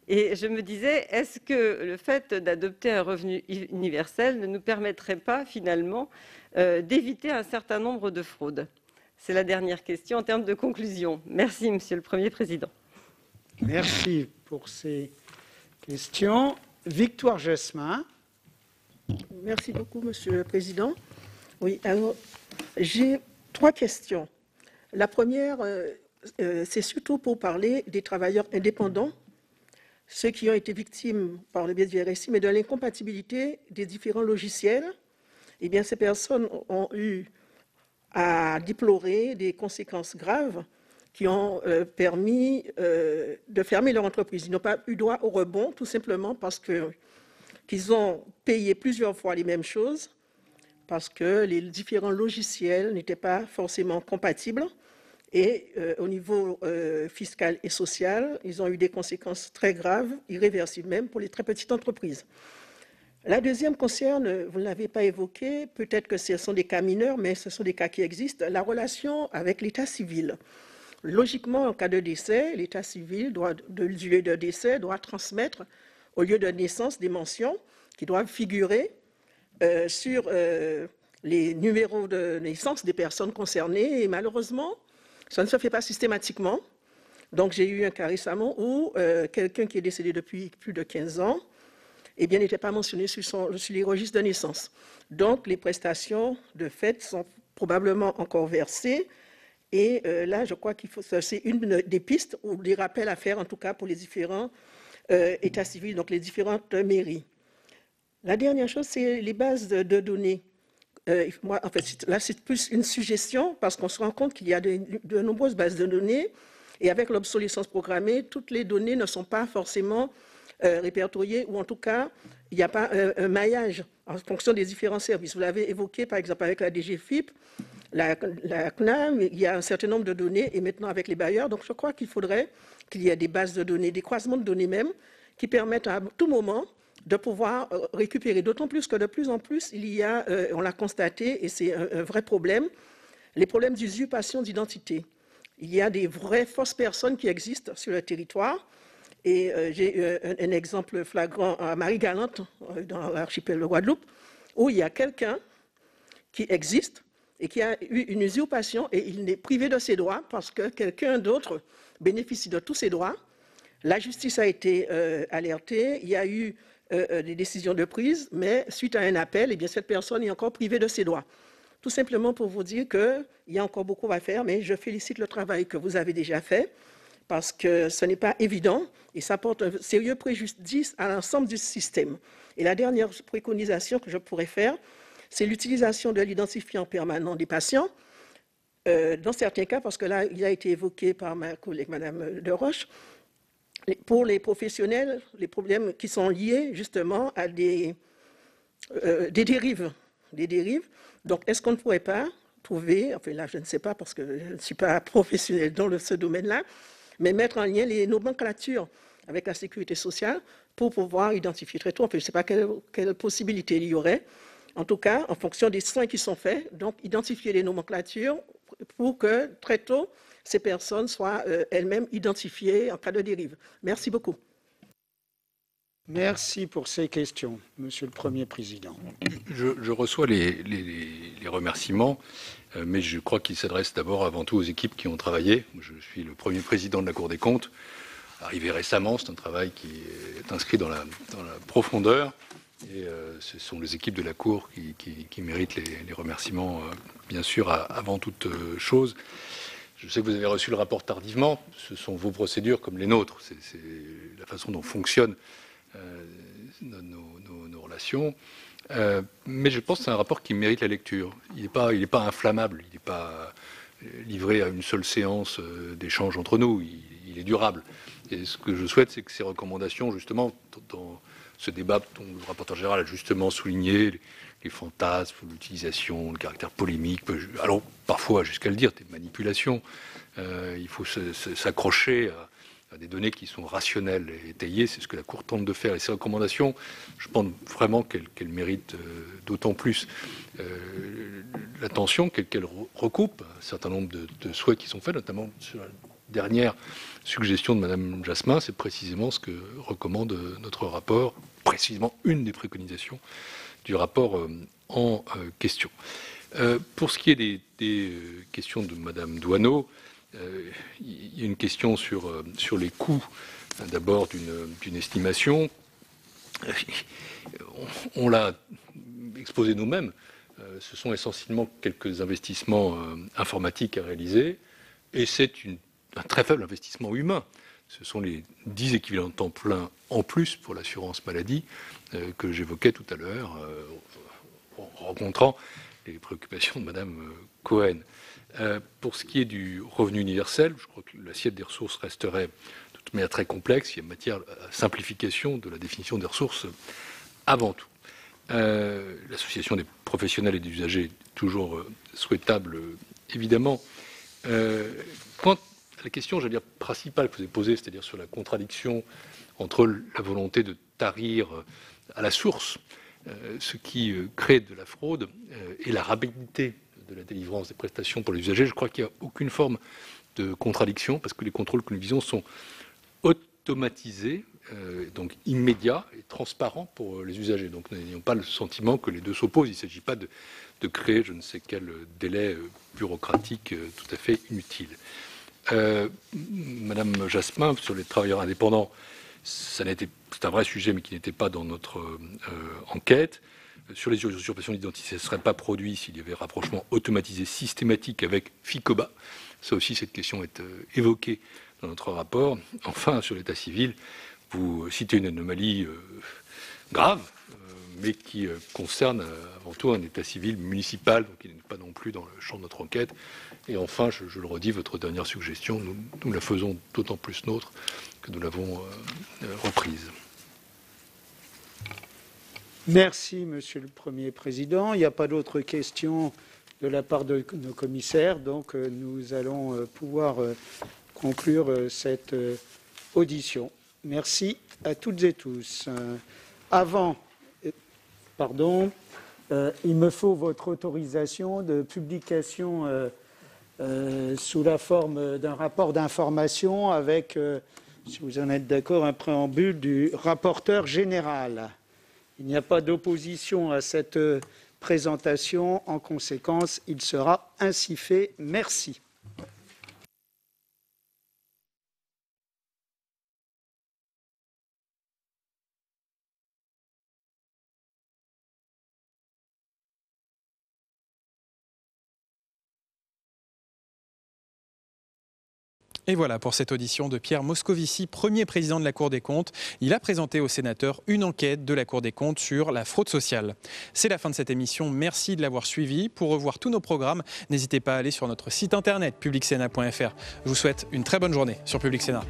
Speaker 8: Et je me disais, est-ce que le fait d'adopter un revenu universel ne nous permettrait pas finalement d'éviter un certain nombre de fraudes? C'est la dernière question en termes de conclusion. Merci, Monsieur le Premier Président.
Speaker 2: Merci pour ces questions. Victoire Jasmin.
Speaker 9: Merci beaucoup, Monsieur le Président. Oui, alors, j'ai 3 questions. La première, c'est surtout pour parler des travailleurs indépendants, ceux qui ont été victimes par le biais du RSI, mais de l'incompatibilité des différents logiciels. Eh bien, ces personnes ont eu à déplorer des conséquences graves qui ont permis de fermer leur entreprise. Ils n'ont pas eu droit au rebond, tout simplement parce qu'ils ont payé plusieurs fois les mêmes choses, parce que les différents logiciels n'étaient pas forcément compatibles. Et au niveau fiscal et social, ils ont eu des conséquences très graves, irréversibles même, pour les très petites entreprises. La deuxième concerne, vous ne l'avez pas évoqué, peut-être que ce sont des cas mineurs, mais ce sont des cas qui existent, la relation avec l'état civil. Logiquement, en cas de décès, l'état civil, du lieu de décès, doit transmettre au lieu de naissance des mentions qui doivent figurer sur les numéros de naissance des personnes concernées. Et malheureusement, ça ne se fait pas systématiquement. Donc, j'ai eu un cas récemment où quelqu'un qui est décédé depuis plus de 15 ans n'était pas mentionné sur les registres de naissance. Donc, les prestations, de fait, sont probablement encore versées. Et là, je crois qu'il faut, c'est une des pistes ou des rappels à faire, en tout cas, pour les différents états civils, donc les différentes mairies. La dernière chose, c'est les bases de données. Moi, en fait, là, c'est plus une suggestion parce qu'on se rend compte qu'il y a de nombreuses bases de données et avec l'obsolescence programmée, toutes les données ne sont pas forcément répertoriées ou en tout cas, il n'y a pas un maillage en fonction des différents services. Vous l'avez évoqué, par exemple, avec la DGFiP, la CNAM, il y a un certain nombre de données et maintenant avec les bailleurs. Donc, je crois qu'il faudrait qu'il y ait des bases de données, des croisements de données même, qui permettent à tout moment de pouvoir récupérer, d'autant plus que de plus en plus, il y a, on l'a constaté, et c'est un vrai problème, les problèmes d'usurpation d'identité. Il y a des vraies fausses personnes qui existent sur le territoire, et j'ai un exemple flagrant à Marie-Galante, dans l'archipel de Guadeloupe, où il y a quelqu'un qui existe et qui a eu une usurpation, et il est privé de ses droits parce que quelqu'un d'autre bénéficie de tous ses droits. La justice a été alertée, il y a eu des décisions de prise, mais suite à un appel, eh bien, cette personne est encore privée de ses droits. Tout simplement pour vous dire qu'il y a encore beaucoup à faire, mais je félicite le travail que vous avez déjà fait, parce que ce n'est pas évident, et ça porte un sérieux préjudice à l'ensemble du système. Et la dernière préconisation que je pourrais faire, c'est l'utilisation de l'identifiant permanent des patients, dans certains cas, parce que là, il a été évoqué par ma collègue Madame Deroche, pour les professionnels, les problèmes qui sont liés justement à des dérives. Donc, est-ce qu'on ne pourrait pas trouver, enfin là, je ne sais pas parce que je ne suis pas professionnel dans ce domaine-là, mais mettre en lien les nomenclatures avec la sécurité sociale pour pouvoir identifier très tôt. Enfin, je ne sais pas quelle possibilité il y aurait. En tout cas, en fonction des soins qui sont faits, donc identifier les nomenclatures pour que très tôt, ces personnes soient elles-mêmes identifiées en cas de dérive. Merci beaucoup.
Speaker 2: Merci pour ces questions, Monsieur le Premier Président.
Speaker 3: Je reçois les remerciements, mais je crois qu'ils s'adressent d'abord avant tout aux équipes qui ont travaillé. Je suis le premier président de la Cour des comptes, arrivé récemment. C'est un travail qui est inscrit dans la profondeur Et ce sont les équipes de la Cour qui méritent les remerciements, bien sûr, avant toute chose. Je sais que vous avez reçu le rapport tardivement. Ce sont vos procédures comme les nôtres. C'est la façon dont fonctionnent nos relations. Mais je pense que c'est un rapport qui mérite la lecture. Il n'est pas inflammable. Il n'est pas livré à une seule séance d'échange entre nous. Il est durable. Et ce que je souhaite, c'est que ces recommandations, justement, dans ce débat dont le rapporteur général a justement souligné les fantasmes, l'utilisation, le caractère polémique, alors parfois jusqu'à le dire, des manipulations. Il faut s'accrocher à des données qui sont rationnelles et étayées. C'est ce que la Cour tente de faire. Et ces recommandations, je pense vraiment qu'elles méritent d'autant plus l'attention qu'elles recoupent un certain nombre de souhaits qui sont faits, notamment sur la dernière suggestion de Mme Jasmin. C'est précisément ce que recommande notre rapport, précisément une des préconisations du rapport en question. Pour ce qui est des questions de Mme Doineau, il y a une question sur les coûts, d'abord d'une estimation. On l'a exposé nous-mêmes. Ce sont essentiellement quelques investissements informatiques à réaliser, et c'est un très faible investissement humain. Ce sont les 10 équivalents temps plein en plus pour l'assurance maladie que j'évoquais tout à l'heure, en rencontrant les préoccupations de Mme Cohen. Pour ce qui est du revenu universel, je crois que l'assiette des ressources resterait de toute manière très complexe. Il y a matière à simplification de la définition des ressources avant tout. L'association des professionnels et des usagers est toujours souhaitable, évidemment. Quant à la question, j'allais dire, principale que vous avez posée, c'est-à-dire sur la contradiction entre la volonté de tarir à la source ce qui crée de la fraude et la rapidité de la délivrance des prestations pour les usagers, je crois qu'il n'y a aucune forme de contradiction, parce que les contrôles que nous visons sont automatisés, donc immédiats et transparents pour les usagers. Donc n'ayons pas le sentiment que les deux s'opposent. Il ne s'agit pas de créer je ne sais quel délai bureaucratique tout à fait inutile. Madame Jasmin, sur les travailleurs indépendants, c'est un vrai sujet, mais qui n'était pas dans notre enquête. Sur les usurpations d'identité, ça ne serait pas produit s'il y avait rapprochement automatisé systématique avec FICOBA. Ça aussi, cette question est évoquée dans notre rapport. Enfin, sur l'état civil, vous citez une anomalie grave, mais qui concerne avant tout un état civil municipal, donc qui n'est pas non plus dans le champ de notre enquête. Et enfin, je le redis, votre dernière suggestion, nous la faisons d'autant plus nôtre que nous l'avons reprise.
Speaker 2: Merci, Monsieur le Premier Président. Il n'y a pas d'autres questions de la part de nos commissaires, donc nous allons pouvoir conclure cette audition. Merci à toutes et tous. Il me faut votre autorisation de publication sous la forme d'un rapport d'information avec, si vous en êtes d'accord, un préambule du rapporteur général. Il n'y a pas d'opposition à cette présentation. En conséquence, il sera ainsi fait. Merci.
Speaker 1: Et voilà pour cette audition de Pierre Moscovici, premier président de la Cour des comptes. Il a présenté aux sénateurs une enquête de la Cour des comptes sur la fraude sociale. C'est la fin de cette émission. Merci de l'avoir suivi. Pour revoir tous nos programmes, n'hésitez pas à aller sur notre site internet publicsénat.fr. Je vous souhaite une très bonne journée sur Public Sénat.